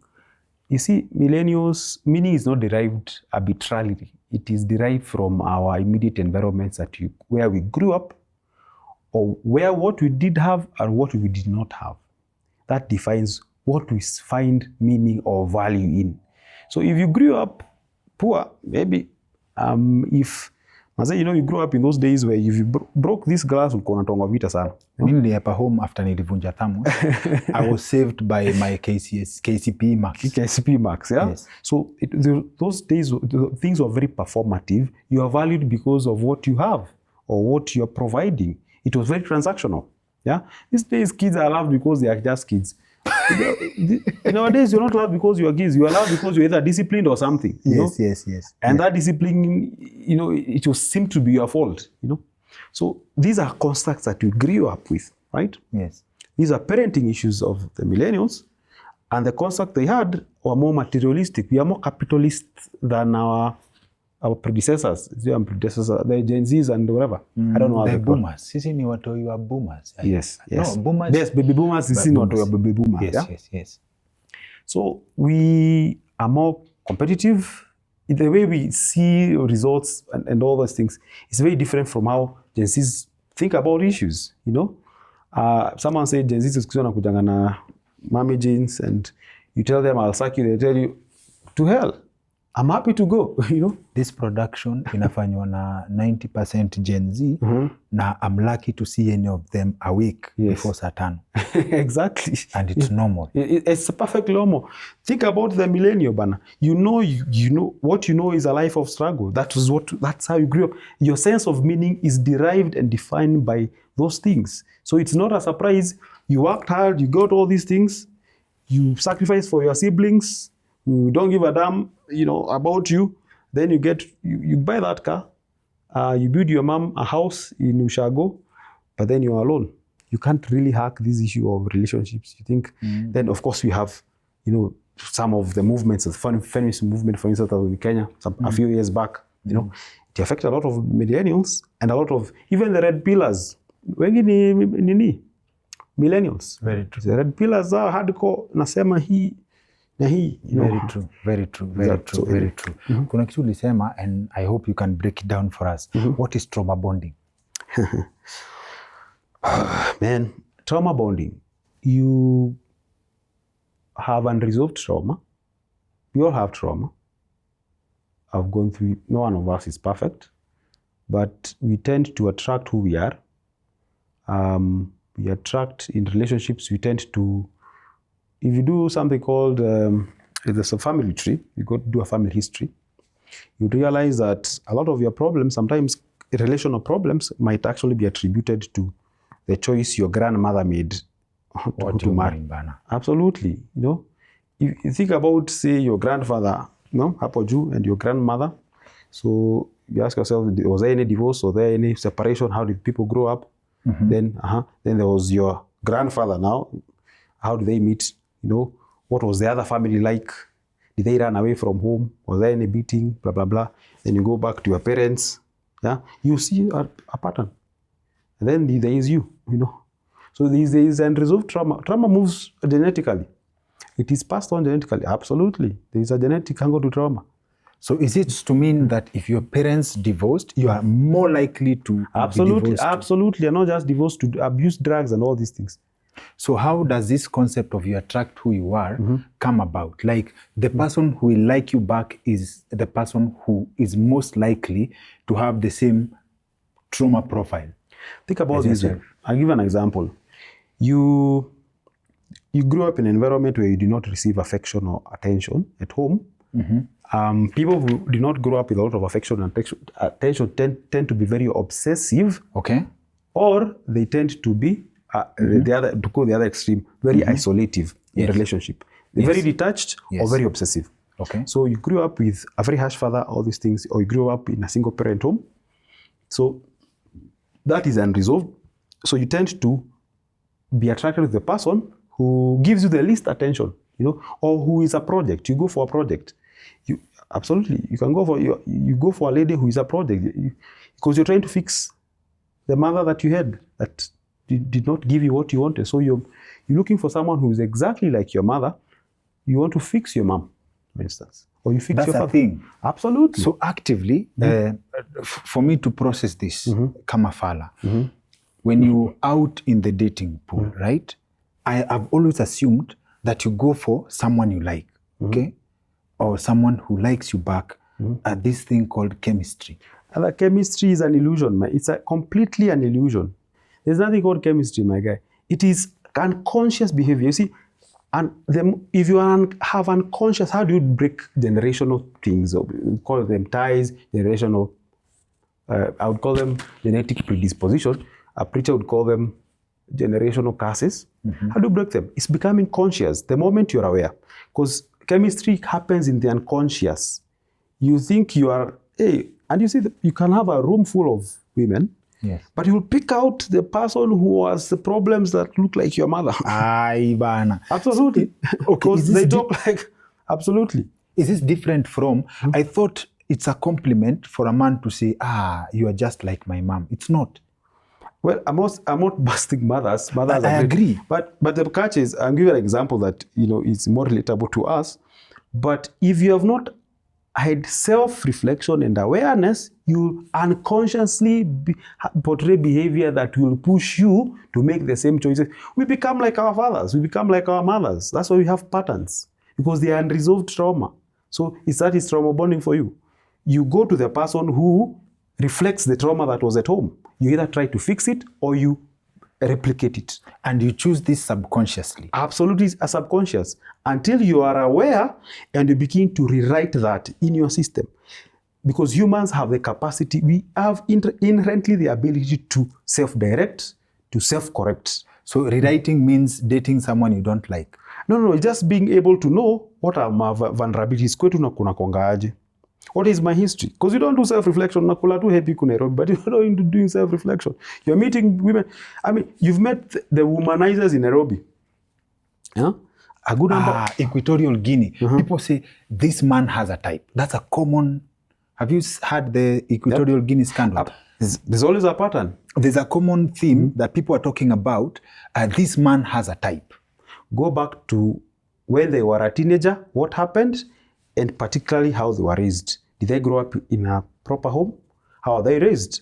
You see, millennials, meaning is not derived arbitrarily. It is derived from our immediate environments where we grew up, or where what we did have and what we did not have. That defines what we find meaning or value in. So if you grew up poor, maybe you grew up in those days where if you broke this glass, ulikuwa unatonga vita sana. Mimi niliapa home after nilivunja thermos. I was saved by my KCP marks. KCP marks, yeah? Yes. So those days, things were very performative. You are valued because of what you have or what you're providing. It was very transactional, yeah? These days, kids are loved because they are just kids. Nowadays, you're not loved because you are kids. You are loved because you're either disciplined or something. Yes. And that discipline, it will seem to be your fault, So these are constructs that you grew up with, right? Yes. These are parenting issues of the millennials, and the construct they had were more materialistic. We are more capitalist than our predecessors, the Gen Zs and whatever. I don't know how the boomers. Sisi ni watoi wa boomers. Yes. No, boomers. Yes, baby boomers is not baby boomers. Yes. So we are more competitive. The way we see results and all those things is very different from how Gen Zs think about issues, Someone said Gen Zs is kujanga na mommy jeans, and you tell them I'll suck you, they tell you, to hell. I'm happy to go, This production inafanywa na 90% Gen Z, na I'm lucky to see any of them awake before Satan. Exactly. And it's normal. It's a perfect normal. Think about the millennial, Bana. You know what you know is a life of struggle. That's how you grew up. Your sense of meaning is derived and defined by those things. So it's not a surprise. You worked hard, you got all these things, you sacrificed for your siblings, you don't give a damn, about you. Then you buy that car, you build your mom a house in Ushago, but then you're alone. You can't really hack this issue of relationships. You think, then of course we have, some of the movements, the feminist movement, for instance, in Kenya, a few years back, it affected a lot of millennials and a lot of, even the red pillars. Millennials. Very true. The red pillars are hardcore, nasema hii. Very true. Kuna kitu ulisema, and I hope you can break it down for us. What is trauma bonding? Man, trauma bonding. You have unresolved trauma. We all have trauma. I've gone through, no one of us is perfect, but we tend to attract who we are. We attract in relationships, we tend to, if you do something called, there's a family tree, you go to do a family history, you realize that a lot of your problems, sometimes relational problems, might actually be attributed to the choice your grandmother made to marry. Absolutely. You know, if you think about, say, your grandfather, hapo juu, and your grandmother, so you ask yourself, was there any divorce? Was there any separation? How did people grow up? Then there was your grandfather now. How did they meet? You know, what was the other family like? Did they run away from home? Was there any beating? Blah, blah, blah. Then you go back to your parents. Yeah, you see a pattern. And then there is you know. So there is unresolved trauma. Trauma moves genetically. It is passed on genetically. Absolutely. There is a genetic angle to trauma. So is it to mean that if your parents divorced, you are more likely to be divorced? Absolutely. You're not just divorced, to abuse drugs and all these things. So how does this concept of you attract who you are come about? Like, the person who will like you back is the person who is most likely to have the same trauma profile. Think about this. I'll give an example. You grew up in an environment where you did not receive affection or attention at home. People who did not grow up with a lot of affection and attention tend to be very obsessive. Okay. Or they tend to be the other extreme, very isolative in relationship. They're very detached or very obsessive. Okay. So you grew up with a very harsh father, all these things, or you grew up in a single parent home. So that is unresolved. So you tend to be attracted to the person who gives you the least attention, you know, or who is a project. You go for a project. Absolutely, you can go for you go for a lady who is a project because you're trying to fix the mother that you had that did not give you what you wanted. So you're looking for someone who is exactly like your mother. You want to fix your mom, for instance, or you fix your father. That's a thing. Absolutely. So actively, for me to process this, kama fala, when you're out in the dating pool, right? I have always assumed that you go for someone you like, okay? Or someone who likes you back at this thing called chemistry. And the chemistry is an illusion, man. It's completely an illusion. There's nothing called chemistry, my guy. It is unconscious behavior. You see, and if you have unconscious, how do you break generational things? We call them ties, generational. I would call them genetic predisposition. A preacher would call them generational curses. How do you break them? It's becoming conscious the moment you're aware. Because chemistry happens in the unconscious. You think you are, and you see, you can have a room full of women, but you'll pick out the person who has the problems that look like your mother. Ay, bana. Absolutely. Because they talk like, absolutely. Is this different from, I thought it's a compliment for a man to say, you are just like my mom. It's not. Well, I'm not busting mothers. Mothers I agree. But the catch is, I'll give you an example that, you know, is more relatable to us. But if you have not had self-reflection and awareness, you unconsciously portray behavior that will push you to make the same choices. We become like our fathers. We become like our mothers. That's why we have patterns, because they are unresolved trauma. So that is trauma bonding for you. You go to the person who reflects the trauma that was at home. You either try to fix it or you replicate it. And you choose this subconsciously. Absolutely, a subconscious. Until you are aware and you begin to rewrite that in your system. Because humans have the capacity, we have inherently the ability to self-direct, to self-correct. So rewriting means dating someone you don't like? No, just being able to know what are my vulnerabilities. Kwetu na kuna kongaje. What is my history? Because you don't do self-reflection. Nakula tu happy Nairobi, but you're not into doing self-reflection. You're meeting women. I mean, you've met the womanizers in Nairobi. Yeah? A good number. Equatorial Guinea. People say, this man has a type. That's a common... Have you heard the Equatorial Guinea scandal? There's always a pattern. There's a common theme that people are talking about. This man has a type. Go back to when they were a teenager, what happened, and particularly how they were raised. Did they grow up in a proper home? How are they raised?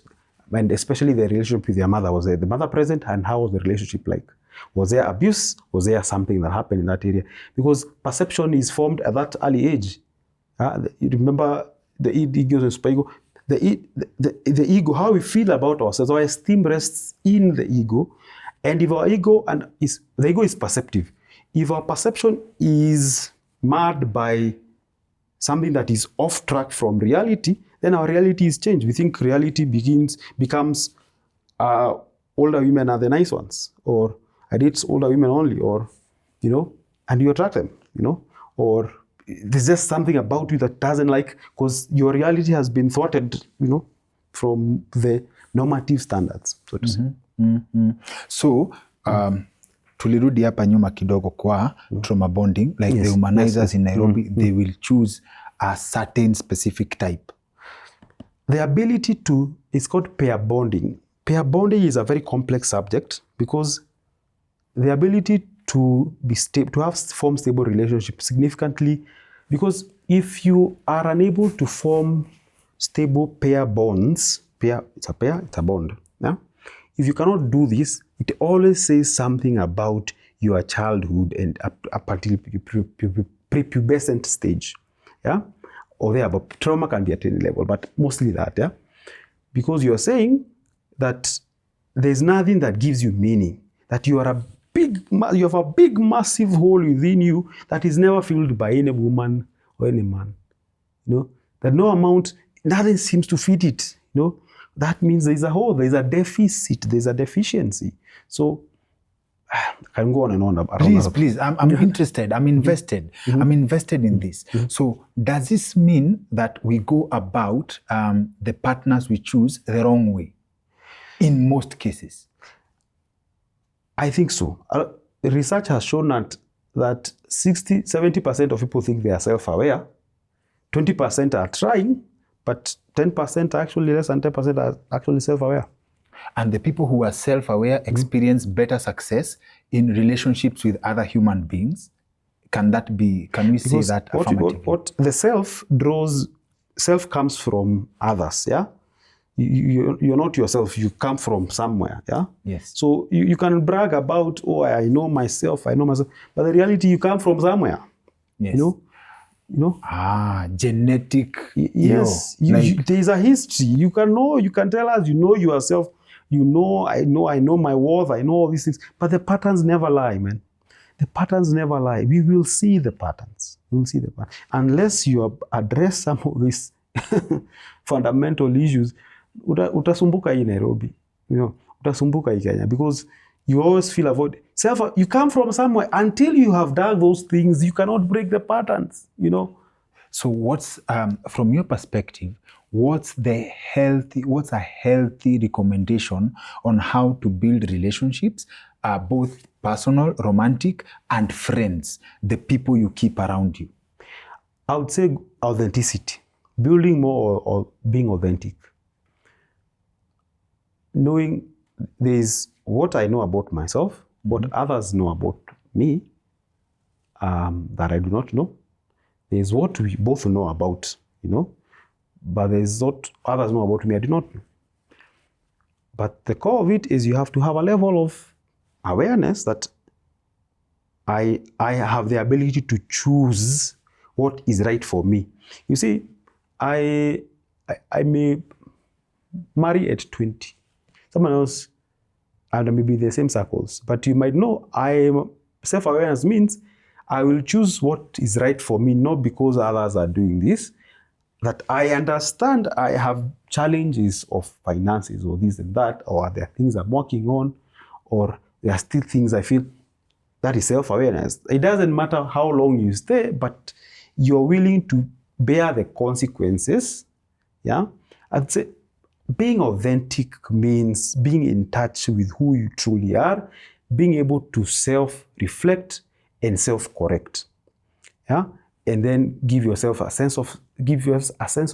And especially the relationship with their mother. Was the mother present, and how was the relationship like? Was there abuse? Was there something that happened in that area? Because perception is formed at that early age. You remember the ego and super-ego? The ego, how we feel about ourselves, our esteem rests in the ego. And if our ego, the ego is perceptive. If our perception is marred by something that is off track from reality, then our reality is changed. We think reality becomes older women are the nice ones, or I date older women only, or, and you attract them, or there's just something about you that doesn't like, because your reality has been thwarted, from the normative standards, so to say. So, tulirudi hapa nyuma kidogo kwa trauma bonding, like the humanizers in Nairobi, they will choose a certain specific type. The ability to, it's called pair bonding. Pair bonding is a very complex subject because the ability to be stable, to form stable relationships significantly, because if you are unable to form stable pair bonds, it's a bond. Yeah? If you cannot do this, it always says something about your childhood and up until prepubescent stage. Yeah? Or there, but trauma can be at any level, but mostly that, yeah? Because you're saying that there's nothing that gives you meaning, that you have a big, massive hole within you that is never filled by any woman or any man. That no amount, nothing seems to fit it. That means there's a hole, there's a deficit, there's a deficiency. So I can go on and on. Please, I'm interested, I'm invested. I'm invested in this. So does this mean that we go about the partners we choose the wrong way in most cases? I think so. Research has shown that 70% of people think they are self-aware, 20% are trying, but 10% are actually, less than 10% are actually self-aware. And the people who are self-aware experience better success in relationships with other human beings. Can we say that affirmatively? What the self comes from others, yeah? You're not yourself, you come from somewhere, yeah? Yes. So you can brag about, I know myself, but the reality, you come from somewhere. Yes. Genetic. Yes. There's a history. You can tell us, yourself, I know my worth, I know all these things, but the patterns never lie, man. The patterns never lie. We will see the patterns. Unless you address some of these fundamental issues, utasumbuka in Nairobi, utasumbuka in Kenya, because you always feel you come from somewhere. Until you have done those things, you cannot break the patterns, So what's, from your perspective, what's a healthy recommendation on how to build relationships, both personal, romantic, and friends, the people you keep around you? I would say authenticity, building more or being authentic. Knowing there's what I know about myself, what others know about me that I do not know. There's what we both know about, but there's what others know about me I do not know. But the core of it is you have to have a level of awareness that I have the ability to choose what is right for me. You see, I may marry at 20. Someone else, and maybe the same circles. But you might know, self-awareness means I will choose what is right for me, not because others are doing this. That I understand I have challenges of finances or this and that, or there are things I'm working on, or there are still things I feel. That is self-awareness. It doesn't matter how long you stay, but you're willing to bear the consequences. Yeah, I'd say being authentic means being in touch with who you truly are, being able to self-reflect and self-correct. Yeah, and then give yourself a sense of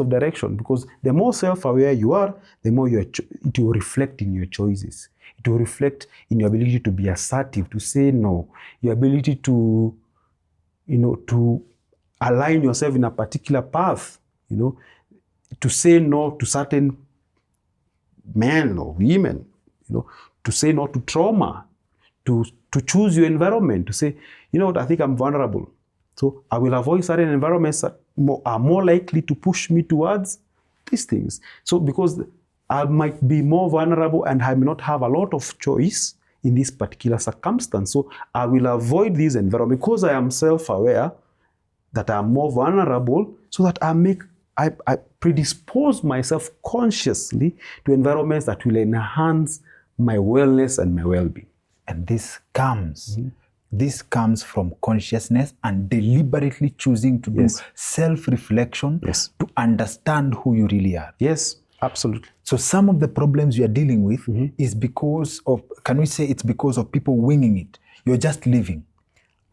direction, because the more self-aware you are, the more it will reflect in your choices. It will reflect in your ability to be assertive, to say no, your ability to, to align yourself in a particular path, to say no to certain men or women, to say no to trauma, to choose your environment, to say, I think I'm vulnerable. So I will avoid certain environments that are more likely to push me towards these things. So because I might be more vulnerable and I may not have a lot of choice in this particular circumstance. So I will avoid these environments because I am self-aware that I'm more vulnerable, so that I predispose myself consciously to environments that will enhance my wellness and my well-being. And this comes from consciousness and deliberately choosing to do self-reflection to understand who you really are. Yes, absolutely. So some of the problems you are dealing with is because of, can we say it's because of people winging it? You're just living.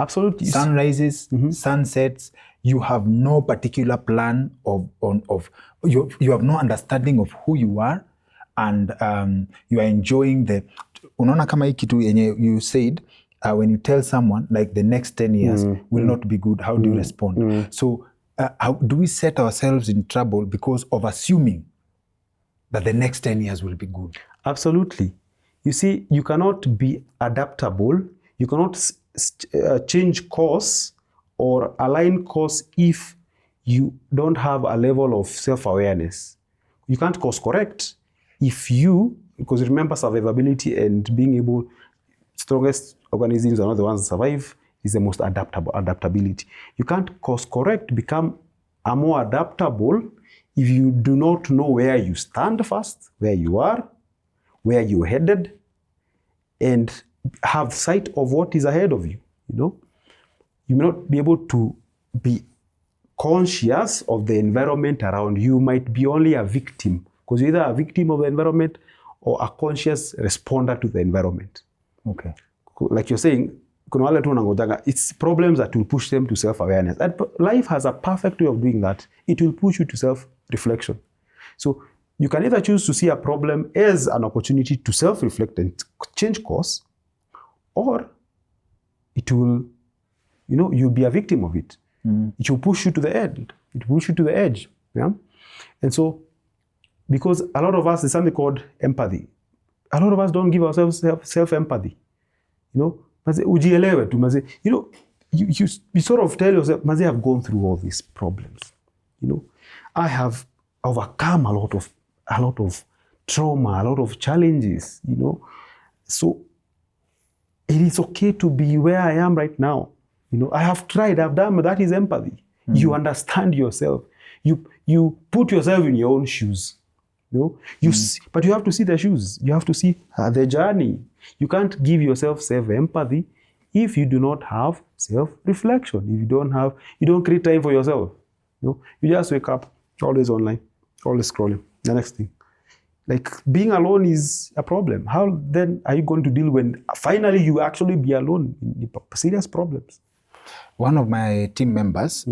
Absolutely. Sun rises, sun sets, you have no particular plan you have no understanding of who you are, and you are enjoying the, unaona kama hii kitu yenye you said, when you tell someone like the next 10 years will not be good, how do you respond? So how do we set ourselves in trouble because of assuming that the next 10 years will be good? Absolutely. You see, you cannot be adaptable, you cannot change course or align course if you don't have a level of self-awareness. You can't course correct if you, because remember, survivability and being able, strongest organisms are not the ones that survive, is the most adaptability. You can't course correct, become a more adaptable if you do not know where you stand first, where you are, where you're headed, and have sight of what is ahead of you. You know, you may not be able to be conscious of the environment around you. You might be only a victim, because you're either a victim of the environment or a conscious responder to the environment. Okay. Like you're saying, it's problems that will push them to self-awareness. And life has a perfect way of doing that. It will push you to self-reflection. So you can either choose to see a problem as an opportunity to self-reflect and change course, or it will, you'll be a victim of it. It will push you to the end. It will push you to the edge. Yeah? And so, because a lot of us, there's something called empathy. A lot of us don't give ourselves self-empathy. You sort of tell yourself, I have gone through all these problems. I have overcome a lot of trauma, a lot of challenges, So it is okay to be where I am right now. I have tried, I've done, that is empathy. You understand yourself. You put yourself in your own shoes. But you have to see the shoes. You have to see the journey. You can't give yourself self-empathy if you do not have self-reflection. If you don't create time for yourself. You just wake up, always online, always scrolling. The next thing. Like, being alone is a problem. How then are you going to deal when finally you actually be alone in serious problems? One of my team members,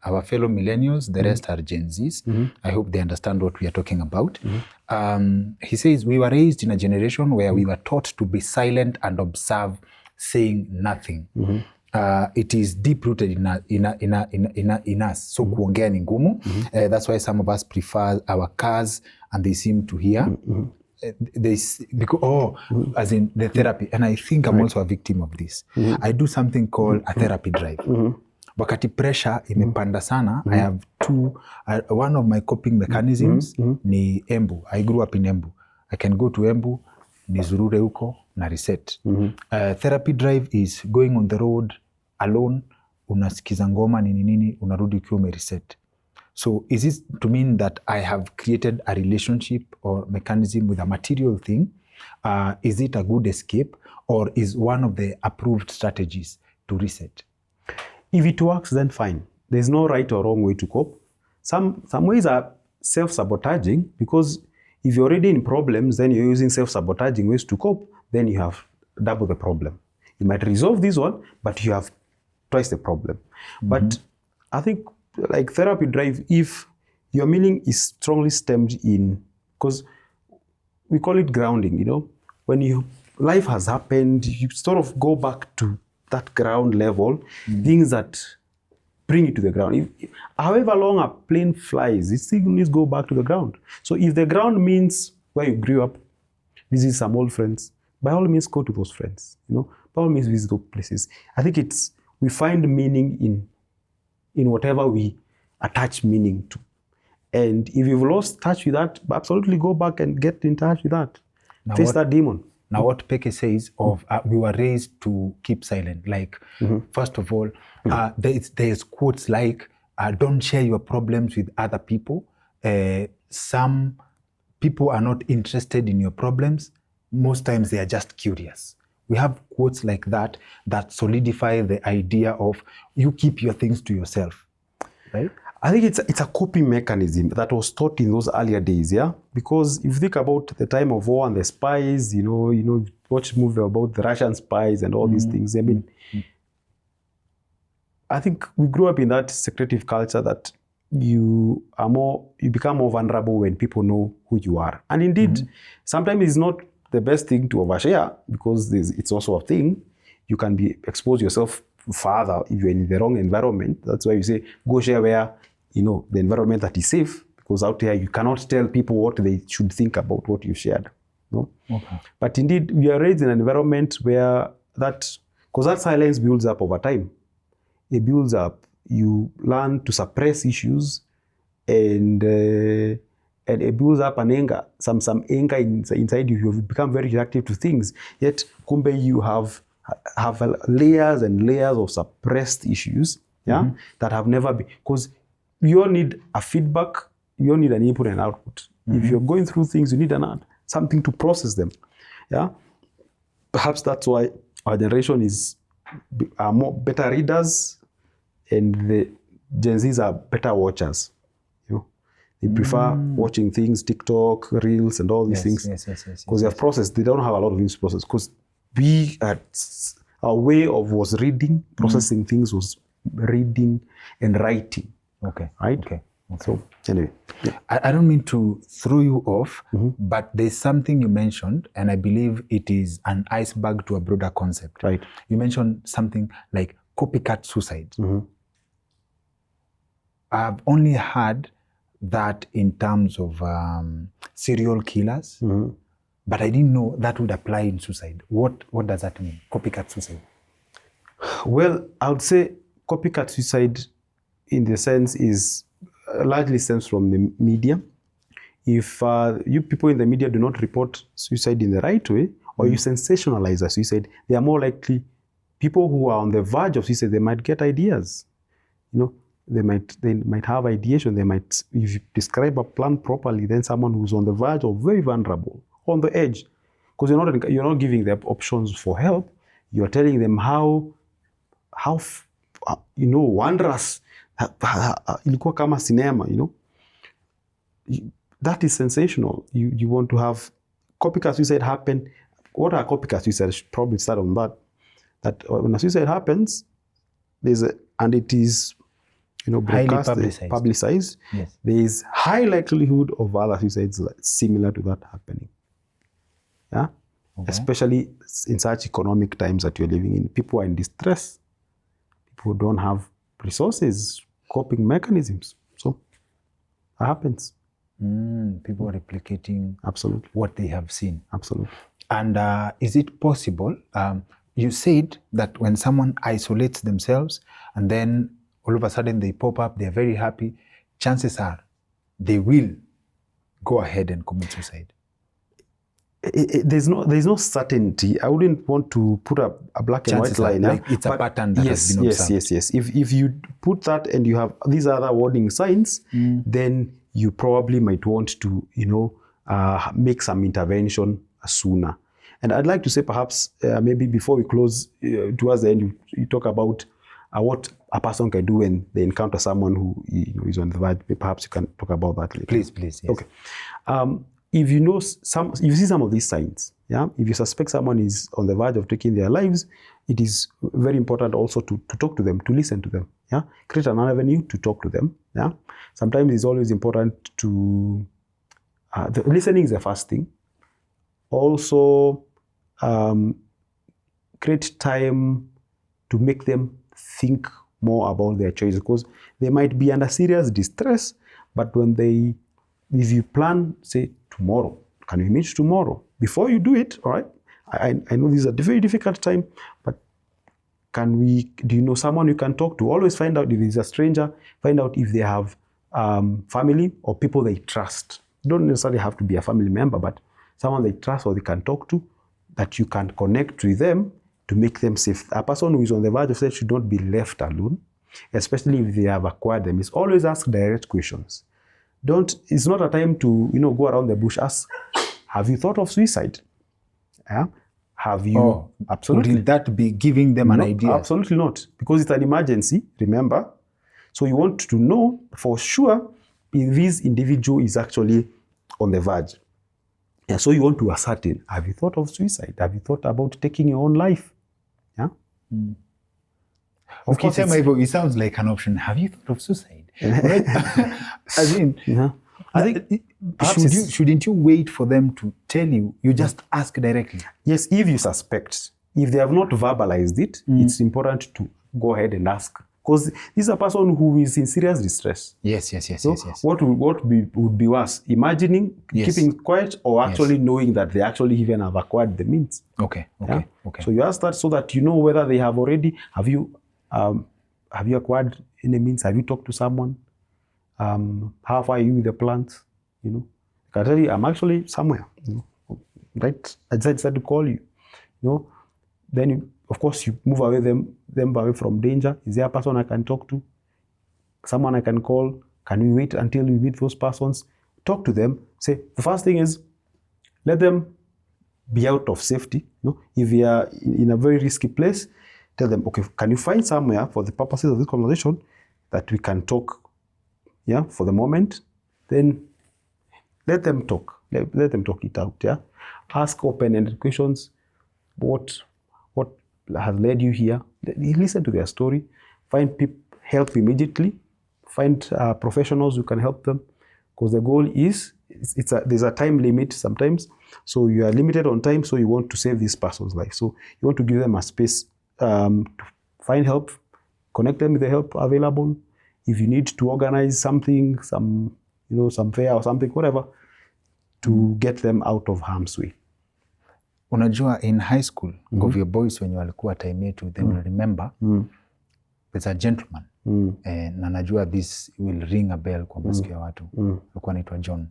our fellow millennials, the rest are Gen Zs. I hope they understand what we are talking about. He says, we were raised in a generation where we were taught to be silent and observe, saying nothing. It is deep-rooted in us. So kuongea ni ngumu. That's why some of us prefer our cars and they seem to hear. As in the therapy. And I think I'm also a victim of this. I do something called a therapy drive. Wakati pressure imepanda sana, I have one of my coping mechanisms ni Embu. I grew up in Embu. I can go to Embu, nizurure huko, na reset. Therapy drive is going on the road alone, unasikiza ngoma nini, unarudi ukiwa umereset. So is it to mean that I have created a relationship or mechanism with a material thing? Is it a good escape, or is one of the approved strategies to reset? If it works, then fine. There's no right or wrong way to cope. Some ways are self-sabotaging, because if you're already in problems, then you're using self-sabotaging ways to cope, then you have double the problem. You might resolve this one, but you have twice the problem. But I think, like therapy drive, if your meaning is strongly stemmed in, because we call it grounding, when life has happened, you sort of go back to that ground level, things that bring it to the ground. However long a plane flies, it still needs to go back to the ground. So if the ground means where you grew up, visit some old friends, by all means go to those friends. By all means visit those places. I think we find meaning in whatever we attach meaning to. And if you've lost touch with that, absolutely go back and get in touch with that. Face that demon. Now what Peke says of we were raised to keep silent. Like, first of all, there's quotes like, don't share your problems with other people. Some people are not interested in your problems. most times they are just curious. We have quotes like that solidify the idea of you keep your things to yourself, right? I think it's a coping mechanism that was taught in those earlier days, yeah? Because if you think about the time of war and the spies, watch movie about the Russian spies and all these things. I mean, I think we grew up in that secretive culture that you become more vulnerable when people know who you are. And indeed, sometimes it's not the best thing to overshare, because it's also a thing. You can expose yourself further if you're in the wrong environment. That's why you say, go share where, the environment that is safe, because out here you cannot tell people what they should think about what you shared. No? Okay. But indeed, we are raised in an environment where because that silence builds up over time. It builds up. You learn to suppress issues, and it builds up an anger, some anger inside you. You've become very reactive to things. Yet, kumbe, you have layers and layers of suppressed issues, that have never been. Because you all need a feedback. You all need an input and output. If you're going through things, you need something to process them. Yeah. Perhaps that's why our generation are more better readers, and the Gen Zs are better watchers. They prefer watching things, TikTok, Reels, and all these things. Because they have processed. They don't have a lot of things to process. Because our way was reading, processing things was reading and writing. Okay. Right? Okay. So, anyway. Yeah. I don't mean to throw you off, but there's something you mentioned, and I believe it is an iceberg to a broader concept. Right. You mentioned something like copycat suicide. I've only heard that in terms of serial killers, but I didn't know that would apply in suicide. What does that mean, copycat suicide? Well, I would say copycat suicide, in the sense, is largely stems from the media. If you people in the media do not report suicide in the right way, or you sensationalize a suicide, they are more likely people who are on the verge of suicide. They might get ideas, They might have ideation. They might, if you describe a plan properly, then someone who's on the verge or very vulnerable, on the edge, because you're not giving them options for help. You're telling them how wondrous ilikuwa kama cinema. That is sensational. You want to have copycat suicide happen. What are copycat suicides? I should probably start on that. That when a suicide happens, and it is broadcast, publicized. Yes. There is high likelihood of other suicides similar to that happening. Yeah, especially in such economic times that you're living in. People are in distress. People don't have resources, coping mechanisms. So that happens. People are replicating absolutely what they have seen. Absolutely. And is it possible? You said that when someone isolates themselves and then all of a sudden they pop up, they're very happy, chances are they will go ahead and commit suicide. There's no certainty. I wouldn't want to put a black chances and white line. Like it's a pattern that has been observed. Yes. If you put that and you have these other warning signs, then you probably might want to, make some intervention sooner. And I'd like to say, perhaps maybe before we close, towards the end, you talk about what a person can do when they encounter someone who is on the verge. Perhaps you can talk about that later. Please. Yes. Okay. If you see some of these signs, if you suspect someone is on the verge of taking their lives, it is very important also to talk to them, to listen to them. Create an avenue to talk to them. Sometimes it's always important to the listening is the first thing. Also, create time to make them think more about their choices, because they might be under serious distress, but if you plan, say, tomorrow, can we meet tomorrow? Before you do it, all right? I know this is a very difficult time, but do you know someone you can talk to? Always find out if it's a stranger, find out if they have family or people they trust. You don't necessarily have to be a family member, but someone they trust or they can talk to, that you can connect with them to make them safe. A person who is on the verge of suicide should not be left alone, especially if they have acquired them. It's always ask direct questions. It's not a time to go around the bush. Ask, have you thought of suicide? Yeah? Have you... Absolutely. Would that be giving them an idea? Absolutely not, because it's an emergency, remember. So you want to know for sure if this individual is actually on the verge. And so you want to ascertain, have you thought of suicide? Have you thought about taking your own life? Yeah. Of course, it sounds like an option. Have you thought of suicide? Right? As in, I think shouldn't you wait for them to tell you? You just ask directly. Yes, if you suspect, if they have not verbalized it, it's important to go ahead and ask. Because this is a person who is in serious distress. Yes. What would be worse? Imagining, keeping quiet, or actually knowing that they actually even have acquired the means. Okay. So you ask that so that you know whether they have already, have you acquired any means? Have you talked to someone? How far are you with the plans? I can tell you, I'm actually somewhere. Right? I decided to call you. Then of course you move away them away from danger. Is there a person I can talk to? Someone I can call? Can we wait until we meet those persons? Talk to them. Say the first thing is let them be out of safety. If you are in a very risky place, tell them, okay, can you find somewhere for the purposes of this conversation that we can talk? Yeah, for the moment, then let them talk. Let them talk it out. Yeah, ask open-ended questions. What has led you here? Listen to their story. Find help immediately. Find professionals who can help them, because the goal is there's a time limit sometimes. So you are limited on time. So you want to save this person's life. So you want to give them a space to find help, connect them with the help available. If you need to organize something, some fair or something, whatever, to get them out of harm's way. Unajua, in high school, Govia boys when you walikuwa time yetu, then you remember, there's a gentleman, na najua this will ring a bell kwa masikio ya watu, alikuwa anaitwa John.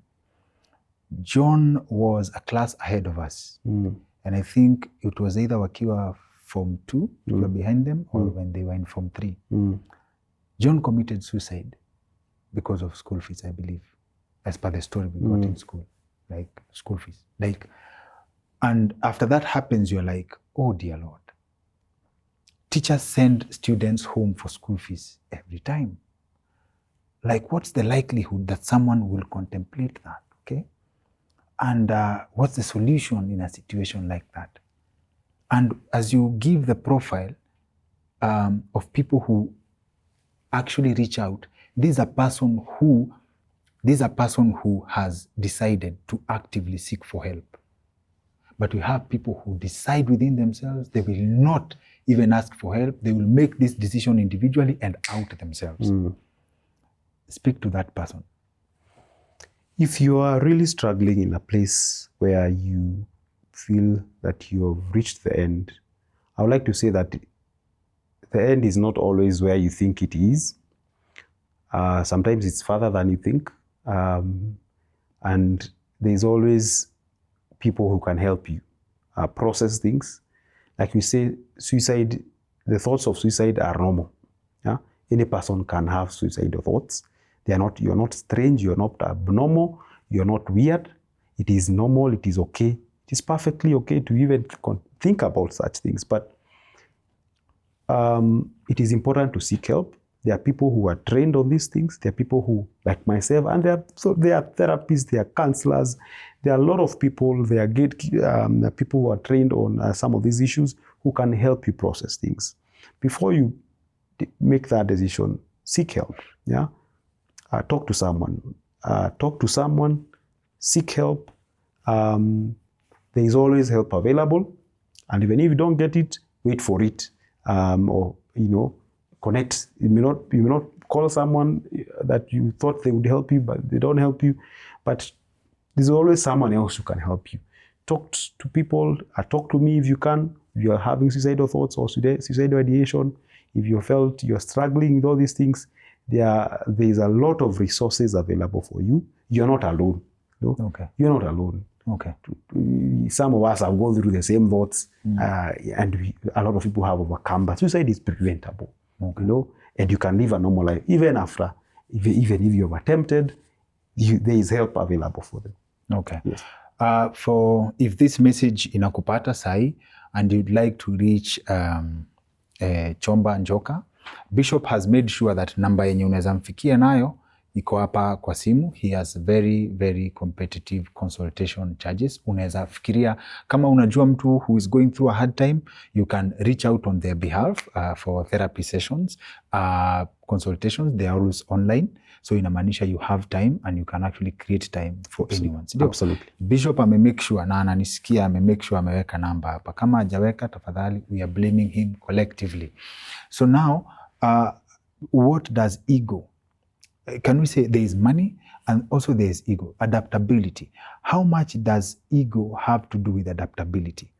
John was a class ahead of us, and I think it was either wakiwa Form 2, we were behind them, or when they were in Form 3. John committed suicide because of school fees, I believe, as per the story we got in school, like school fees. And after that happens, you're like, oh dear Lord. Teachers send students home for school fees every time. Like, what's the likelihood that someone will contemplate that, okay? And what's the solution in a situation like that? And as you give the profile of people who actually reach out, this is a person who has decided to actively seek for help. But we have people who decide within themselves, they will not even ask for help. They will make this decision individually and out themselves. Speak to that person. If you are really struggling in a place where you feel that you have reached the end, I would like to say that the end is not always where you think it is. Sometimes it's further than you think. And there's always people who can help you process things. Like we say, suicide, the thoughts of suicide are normal. Yeah? Any person can have suicidal thoughts. You're not strange, you're not abnormal, you're not weird. It is normal, it is okay. It is perfectly okay to even think about such things. But it is important to seek help. There are people who are trained on these things. There are people who, like myself, and there are therapists, there are counselors. There are a lot of people, there are people who are trained on some of these issues who can help you process things. Before you make that decision, seek help. Yeah, talk to someone. Seek help. There is always help available, and even if you don't get it, wait for it, or connect. You may not call someone that you thought they would help you, but they don't help you. But there's always someone else who can help you. Talk to people. Talk to me if you can. If you are having suicidal thoughts or suicidal ideation, if you felt you're struggling with all these things, there's a lot of resources available for you. You're not alone. No? Okay. You're not alone. Okay. Some of us have gone through the same thoughts, and a lot of people have overcome. But suicide is preventable. Okay. And you can live a normal life even after, even if you've attempted. There is help available for them. Okay. Yes. For if this message inakupata sahi and you'd like to reach Chomba Njoka, Bishop has made sure that namba yenye unaweza mfikia nayo iko hapa kwa simu. He has very, very competitive consultation charges. Unaweza fikiria kama unajua mtu who is going through a hard time, you can reach out on their behalf for therapy sessions. Consultations, they are always online. So inamaanisha you have time and you can actually create time for anyone. Absolutely. Bishop make sure na ananisikia make sure ameweka namba hapa. Kama hajaweka tafadhali, we are blaming him collectively. So now, what does ego? Can we say there is money and also there is ego? Adaptability. How much does ego have to do with adaptability?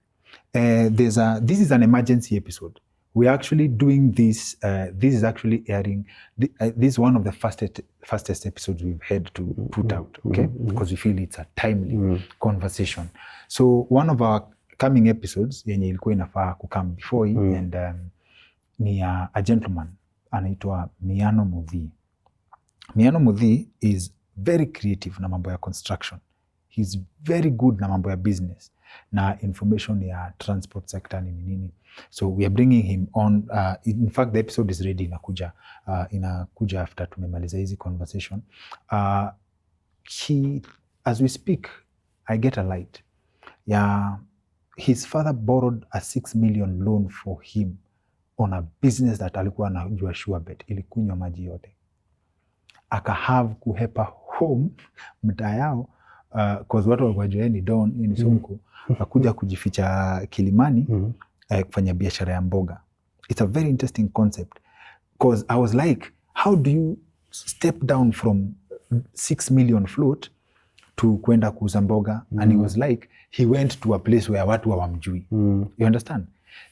This is an emergency episode. We're actually doing this. This is actually airing. This is one of the fastest episodes we've had to put out, okay? Because we feel it's a timely conversation. So one of our coming episodes yenye ilikuwa inafaa kukam before and ni a gentleman anaitwa Miano Muthii. Miano Muthii is very creative na mambo ya construction. He's very good na mambo ya business na information ya transport sector nini. So we are bringing him on. In fact, the episode is ready, inakuja after tumemaliza hizi conversation. As we speak, I get a light. His father borrowed a 6 million loan for him on a business that alikuwa anajua sure bet ilikunywa maji yote. Akahave kuhepa home mtaa yao cause watu walikuwa ni don ni Sonko akuja kujificha Kilimani kufanya biashara ya mboga. It's a very interesting concept cause I was like, how do you step down from 6 million float to kwenda kuuza mboga? And he was like, he went to a place where watu hawamjui. You understand?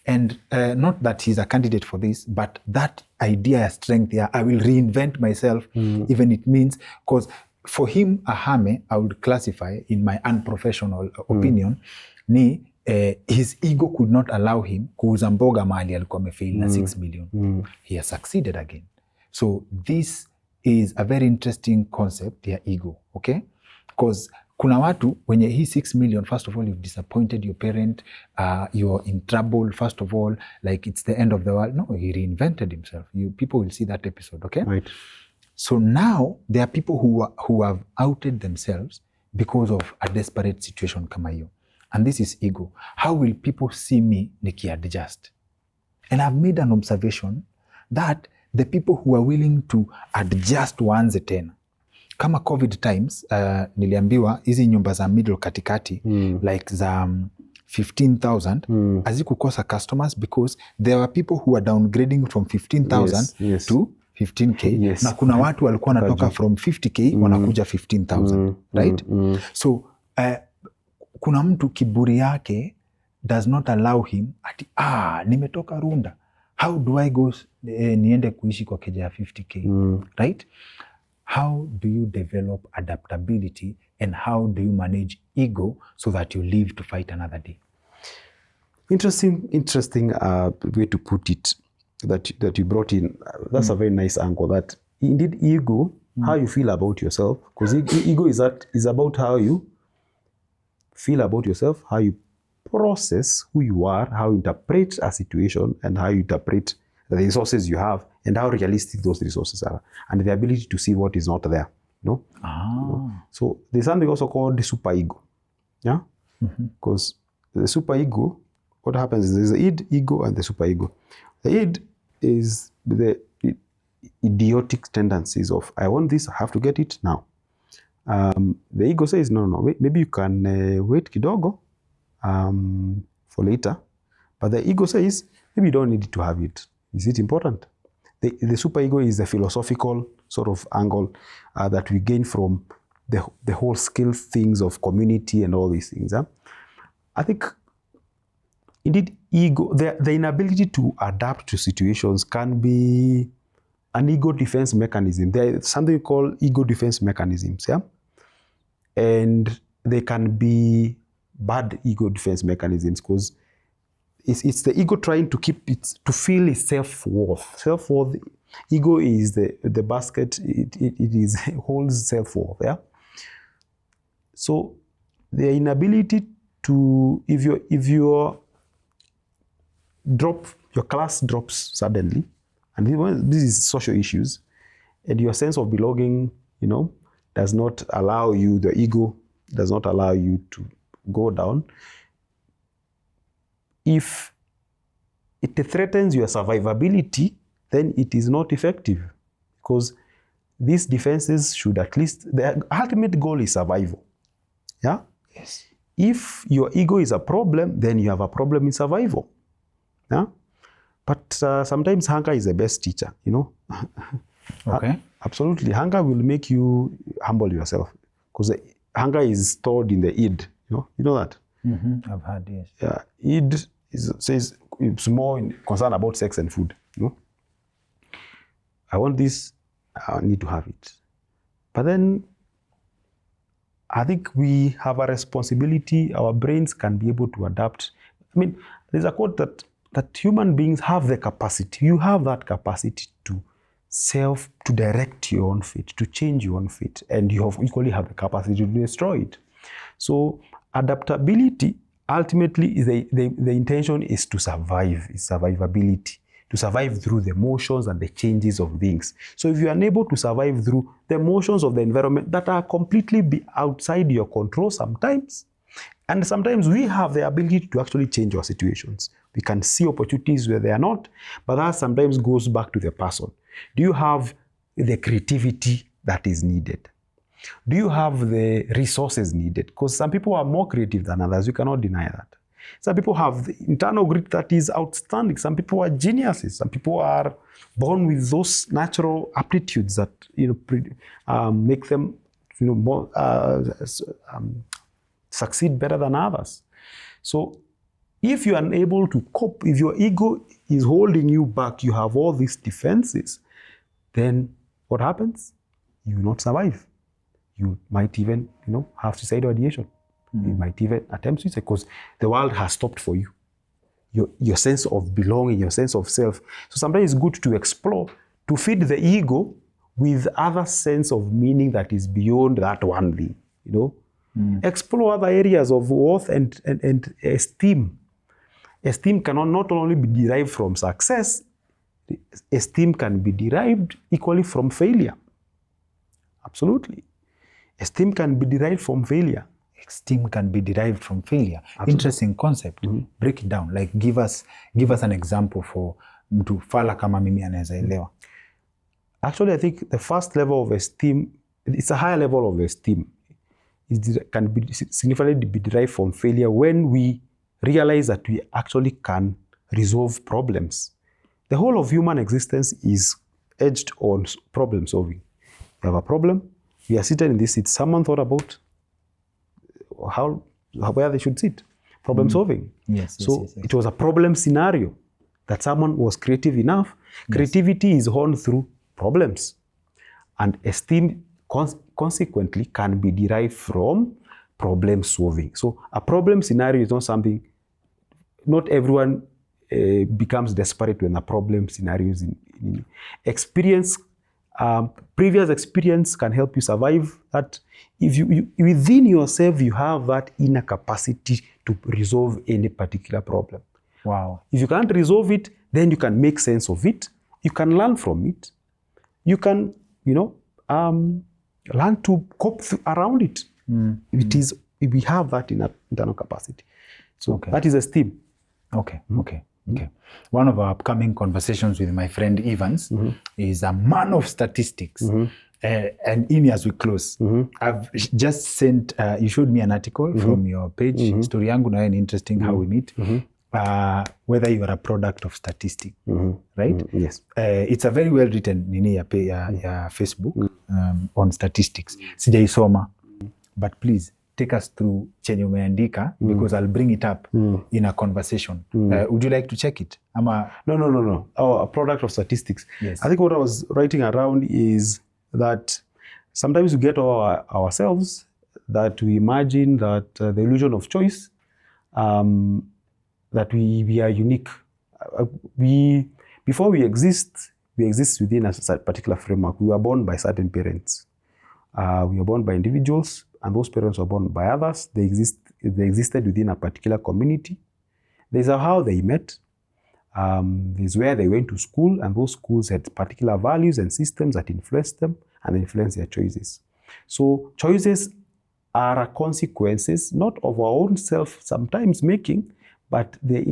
And not that he's a candidate for this, but that idea ya strength, I will reinvent myself, even it means, because for him, ahame, I would classify in my unprofessional opinion, his ego could not allow him kuuza mboga mahali alikuwa amefail na 6 million. He has succeeded again. So this is a very interesting concept ya ego, okay? Because kuna watu wenye hii 6 million, first of all, you've disappointed your parent, you're in trouble, first of all, like it's the end of the world. No, he reinvented himself. People will see that episode, okay? Right. So now there are people who have outed themselves because of a desperate situation kama hiyo. And this is ego. How will people see me niki-adjust? And I've made an observation that the people who are willing to adjust waanze tena. Kama COVID times, niliambiwa hizi nyumba za middle katikati, like za 15,000, hazikukosa customers because there were people who were downgrading from 15,000 to 15K. Na kuna watu walikuwa wanatoka from 50K wanakuja 15,000, right? So, kuna mtu kiburi yake does not allow him ati, nimetoka Runda. How do I go niende kuishi kwa keja ya 50K, right? How do you develop adaptability and how do you manage ego so that you live to fight another day? Interesting way to put it that you brought in. That's a very nice angle that indeed ego, how you feel about yourself, because ego is about how you feel about yourself, how you process who you are, how you interpret a situation and how you interpret the resources you have and how realistic those resources are and the ability to see what is not there. No? So there's something also called the superego. Yeah? Because the superego, what happens is there's the id, ego, and the superego. The id is the idiotic tendencies of, I want this, I have to get it now. The ego says, no, wait, maybe you can wait kidogo for later. But the ego says, maybe you don't need to have it. Is it important? The superego is the philosophical sort of angle that we gain from the whole skill things of community and all these things. I think, indeed, ego, the inability to adapt to situations can be an ego defense mechanism. There is something called ego defense mechanisms, yeah? And they can be bad ego defense mechanisms because it's the ego trying to to feel its self-worth. Self-worth, ego is the basket, it holds self-worth, yeah? So the inability to, if your class drops suddenly, and this is social issues, and your sense of belonging, does not allow you, the ego does not allow you to go down. If it threatens your survivability, then it is not effective, because these defenses should at least, the ultimate goal is survival. Yeah? Yes. If your ego is a problem, then you have a problem in survival. Yeah? But sometimes hunger is the best teacher, Okay. Absolutely. Hunger will make you humble yourself, because hunger is stored in the id. You know that? Mm-hmm. I've heard, yes. Yeah. Id says it's more concerned about sex and food. I want this, I need to have it. But then I think we have a responsibility. Our brains can be able to adapt. I mean, there's a quote that human beings have the capacity. You have that capacity to direct your own fate, to change your own fate, and you equally have the capacity to destroy it. So adaptability ultimately is the intention is to survive, is survivability, to survive through the motions and the changes of things. So if you are unable to survive through the motions of the environment that are completely outside your control sometimes, and sometimes we have the ability to actually change our situations. We can see opportunities where they are not, but that sometimes goes back to the person. Do you have the creativity that is needed? Do you have the resources needed? Because some people are more creative than others. You cannot deny that. Some people have the internal grit that is outstanding. Some people are geniuses. Some people are born with those natural aptitudes that make them more succeed better than others. So if you are unable to cope, if your ego is holding you back, you have all these defenses, then what happens? You will not survive. You might even, have suicidal ideation. You might even attempt suicide because the world has stopped for you. Your sense of belonging, your sense of self. So sometimes it's good to explore, to feed the ego with other sense of meaning that is beyond that one thing, Explore other areas of worth and esteem. Esteem cannot not only be derived from success, esteem can be derived equally from failure. Absolutely. Esteem can be derived from failure. Esteem can be derived from failure. Absolutely. Interesting concept. Mm-hmm. Break it down. Like give us an example for mtu fala kama mimi anaweza elewa. Actually, I think the first level of esteem, it's a higher level of esteem. It can be significantly be derived from failure when we realize that we actually can resolve problems. The whole of human existence is edged on problem solving. We have a problem, we are seated in this seat. Someone thought about where they should sit. Problem solving. Yes. It was a problem scenario that someone was creative enough. Yes. Creativity is honed through problems. And esteem consequently can be derived from problem solving. So a problem scenario is not something, not everyone becomes desperate when a problem scenario is in experience. Previous experience can help you survive that. If you within yourself, you have that inner capacity to resolve any particular problem. Wow. If you can't resolve it, then you can make sense of it. You can learn from it. You can, learn to cope around it. We have that internal capacity. So that is esteem. Okay. One of our upcoming conversations with my friend Evans is a man of statistics. And in as we close, I've just sent, you showed me an article from your page, Story Yangu na and interesting how we meet, whether you are a product of statistics, right? Yes. It's a very well written nini ya Facebook on statistics. Sijaisoma, but please take us through chenye umeandika because I'll bring it up in a conversation. Would you like to check it? No. A product of statistics. Yes. I think what I was writing around is that sometimes we get ourselves that we imagine that the illusion of choice, that we are unique. Before we exist within a particular framework. We were born by certain parents. We are born by individuals. and those parents were born by others. They existed within a particular community. There's how they met. There's where they went to school, and those schools had particular values and systems that influenced them and influenced their choices. So choices are consequences, not of our own self sometimes making, but they're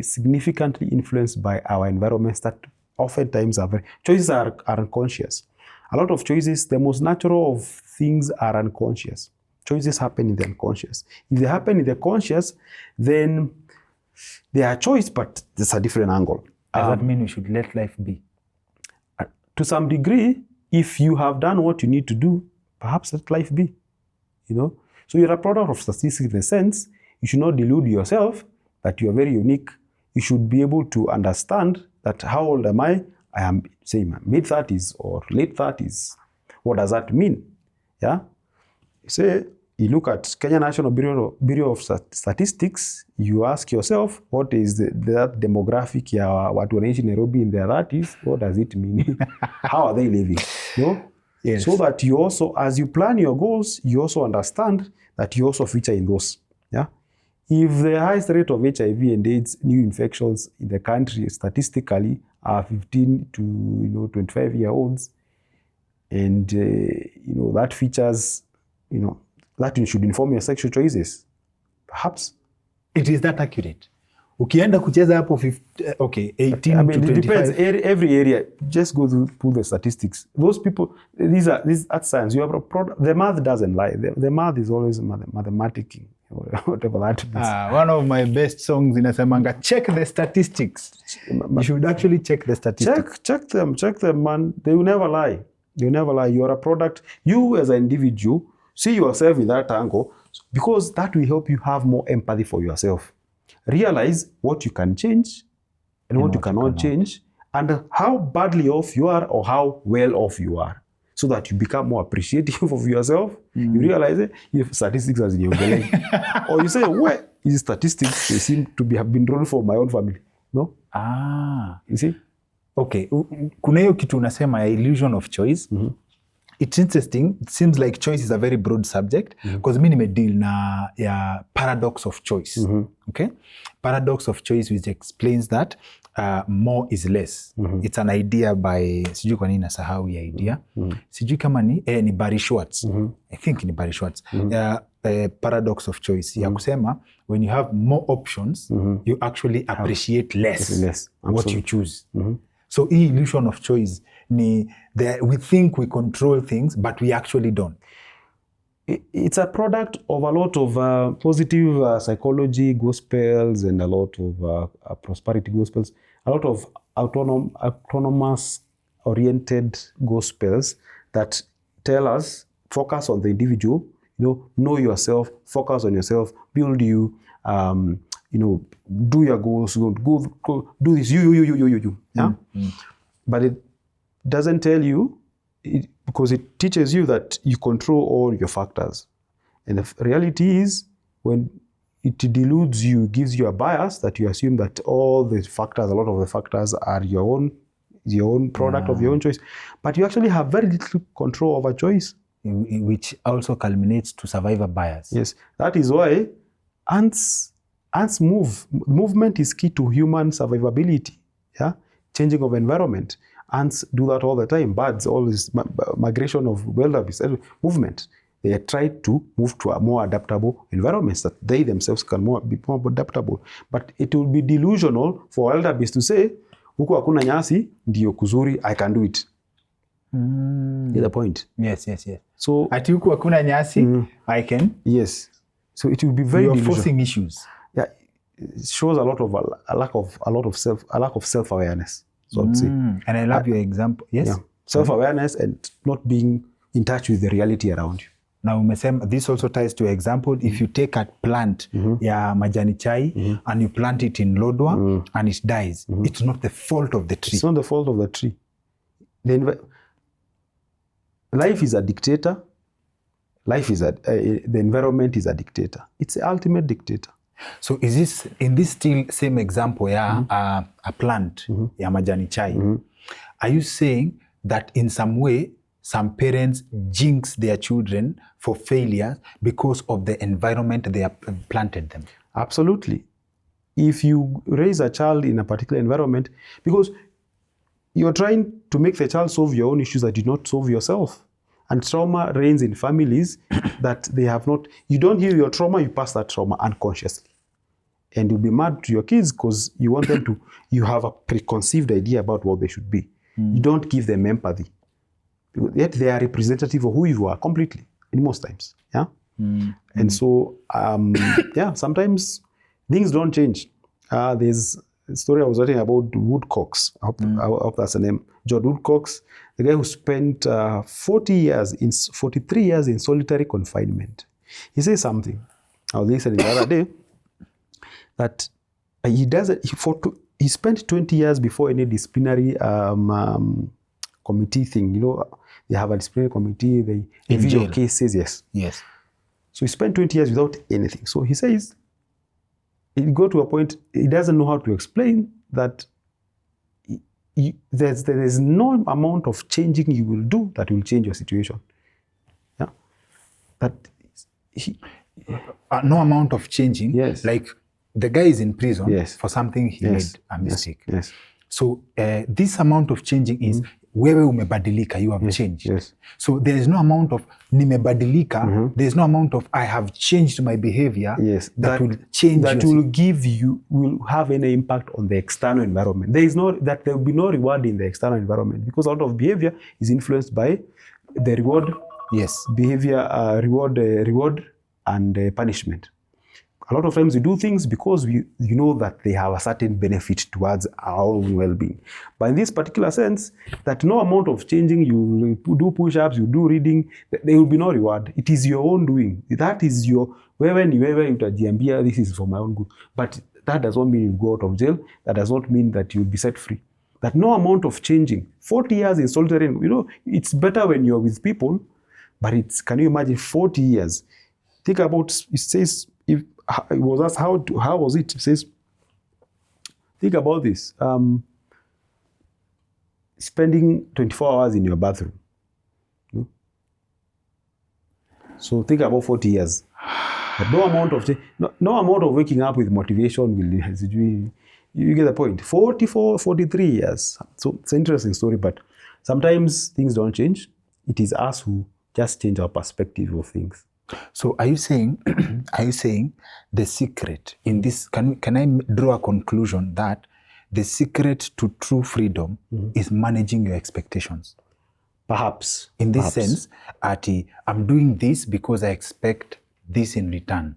significantly influenced by our environments that oftentimes choices are unconscious. A lot of choices, the most natural of things are unconscious. Choices happen in the unconscious. If they happen in the conscious, then they are choice, but there's a different angle. Does that mean we should let life be? To some degree, if you have done what you need to do, perhaps let life be. So you're a product of statistics in the sense, you should not delude yourself that you are very unique. You should be able to understand that how old am I? I am, say, my mid-30s or late 30s. What does that mean? Yeah? Say, you look at Kenya National Bureau of Statistics, you ask yourself, what is that demographic ya watu wanaishi Nairobi in their 30s? What does it mean? How are they living? Yes. So that you also, as you plan your goals, you also understand that you also feature in those. Yeah. If the highest rate of HIV and AIDS new infections in the country statistically are 15 to 25-year-olds, and that features, that should inform your sexual choices. Perhaps. It is that accurate. Ukienda kucheza hapo 18 to 25. It depends. Every area, just go through the statistics. Those people, these at science. You have a product. The math doesn't lie. The math is always mathematic, whatever that means. One of my best songs inasemanga, check the statistics. You should actually check the statistics. Check them, man. They will never lie. You are a product. You as an individual, see yourself in that angle, because that will help you have more empathy for yourself. Realize what you can change and what you cannot change, and how badly off you are or how well off you are, so that you become more appreciative of yourself. You realize it, if statistics as in your belly. Or you say, where is statistics? They seem to have been drawn for my own family. No? You see? Okay. Kuna hiyo kitu unasema ya illusion of choice. It's interesting. It seems like choice is a very broad subject, because mimi nimedeal na ya paradox of choice. Okay? Paradox of choice, which explains that more is less. It's an idea by, sijui kwa nini nasahau ya idea. Sijui kama ni Barry Schwartz. I think ni Barry Schwartz. Paradox of choice. Ya kusema, when you have more options, you actually appreciate less what you choose. So illusion of choice we think we control things, but we actually don't. It's a product of a lot of positive psychology gospels and a lot of prosperity gospels, a lot of autonomous oriented gospels that tell us, focus on the individual, know yourself, focus on yourself, build you, do your goals, go do this, you. Yeah? But it doesn't tell you, because it teaches you that you control all your factors. And the reality is, when it deludes you, gives you a bias that you assume that all the factors, a lot of the factors are your own product of your own choice. But you actually have very little control over choice. Which also culminates to survivor bias. Yes, that is why ants move. Movement is key to human survivability. Yeah, changing of environment. Ants do that all the time. Birds, always migration of wildebeest, movement. They try to move to a more adaptable environment that they themselves can be more adaptable. But it will be delusional for wildebeest to say, huku hakuna nyasi, ndio kuzuri, I can do it. Get the point? Yes. So ati huku hakuna nyasi, I can. Yes. So it will be very delusional. You're forcing issues. Yeah, it shows a lack of self-awareness. So I'd say. And I love your example. Yes. Yeah. Self-awareness and not being in touch with the reality around you. Now, this also ties to your example. If you take a plant, ya majani chai, and you plant it in Lodwar, and it dies, it's not the fault of the tree. It's not the fault of the tree. Life is a dictator. The environment is a dictator. It's the ultimate dictator. So is this, in this still same example, a plant, ya majani chai, are you saying that in some way, some parents jinx their children for failure because of the environment they have planted them? Absolutely. If you raise a child in a particular environment, because you're trying to make the child solve your own issues that you did not solve yourself. And trauma reigns in families that they have not, you don't heal your trauma, you pass that trauma unconsciously. And you'll be mad to your kids because you want them to, you have a preconceived idea about what they should be. You don't give them empathy. Yet they are representative of who you are completely, in most times. Yeah. And so, sometimes things don't change. There's a story I was writing about Woodcocks. I hope that's the name. John Woodcocks, the guy who spent 43 years in solitary confinement. He says something. I was listening the other day that he spent 20 years before any disciplinary committee thing. You know, they have a disciplinary committee. They review your cases. Yes. So he spent 20 years without anything. So he says, it got to a point, he doesn't know how to explain that there is no amount of changing you will do that will change your situation. Yeah. That no amount of changing. Yes. Like the guy is in prison for something he made a Yes. mistake. Yes. So this amount of changing is wewe umebadilika, you have changed. Yes. So there is no amount of nimebadilika, there is no amount of I have changed my behavior that will change. That will have any impact on the external environment. There will be no reward in the external environment because a lot of behavior is influenced by the reward. Yes. Behavior, reward and punishment. A lot of times we do things because we know that they have a certain benefit towards our own well-being. But in this particular sense, that no amount of changing, you do push-ups, you do reading, there will be no reward. It is your own doing. That is your, wewe utajiambia, this is for my own good. But that does not mean you go out of jail. That does not mean that you'll be set free. That no amount of changing. 40 years in solitary, it's better when you're with people, but can you imagine 40 years? Think about, it says, if it was asked how was it? It says, think about this. Spending 24 hours in your bathroom. So think about 40 years. But no amount of waking up with motivation will, you get the point. 43 years. So it's an interesting story, but sometimes things don't change. It is us who just change our perspective of things. So are you saying the secret in this, can I draw a conclusion that the secret to true freedom is managing your expectations? Perhaps. In this sense, I'm doing this because I expect this in return.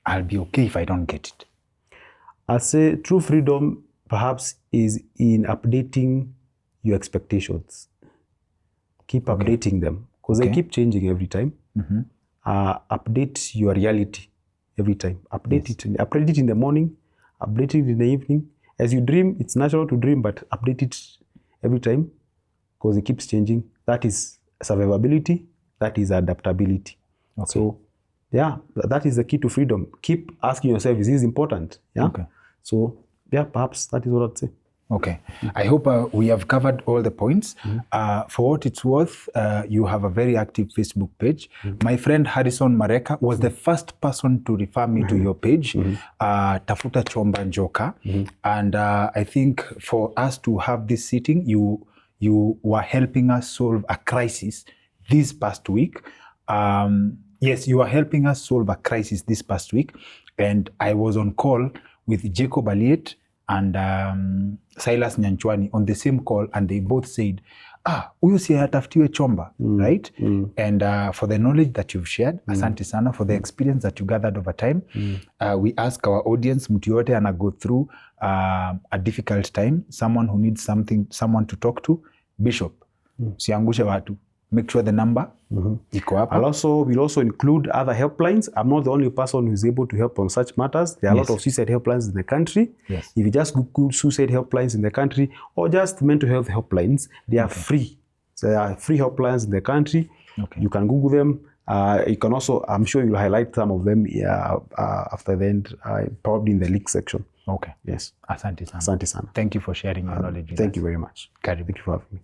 I'll be okay if I don't get it. I'll say true freedom perhaps is in updating your expectations. Keep updating them because they keep changing every time. Update your reality every time. Update it in the morning, update it in the evening. As you dream, it's natural to dream, but update it every time because it keeps changing. That is survivability. That is adaptability. Okay. So, that is the key to freedom. Keep asking yourself, is this important? Yeah. Okay. So, perhaps that is what I'd say. Okay. I hope we have covered all the points. For what it's worth, you have a very active Facebook page. My friend Harrison Mareka was the first person to refer me to your page, Tafuta Chomba Njoka. And I think for us to have this sitting, you were helping us solve a crisis this past week. Yes, you are helping us solve a crisis this past week. And I was on call with Jacob Aliet and Silas Nyanchwani on the same call, and they both said, huyu si atafutiwe Chomba, right? And for the knowledge that you've shared, asante sana, for the experience that you gathered over time. We ask our audience, mtu yote ana go through a difficult time, someone who needs someone to talk to, Bishop, siangushe watu. Make sure the number iko hapa. We'll also include other helplines. I'm not the only person who is able to help on such matters. There are a lot of suicide helplines in the country. If you just Google suicide helplines in the country or just mental health helplines, they are free. So there are free helplines in the country. You can Google them. You can also, I'm sure you'll highlight some of them after the end, probably in the link section. Okay. Yes. Asante sana. Asante sana. Thank you for sharing your knowledge with us. Thank you very much. Karibu. Thank you for having me.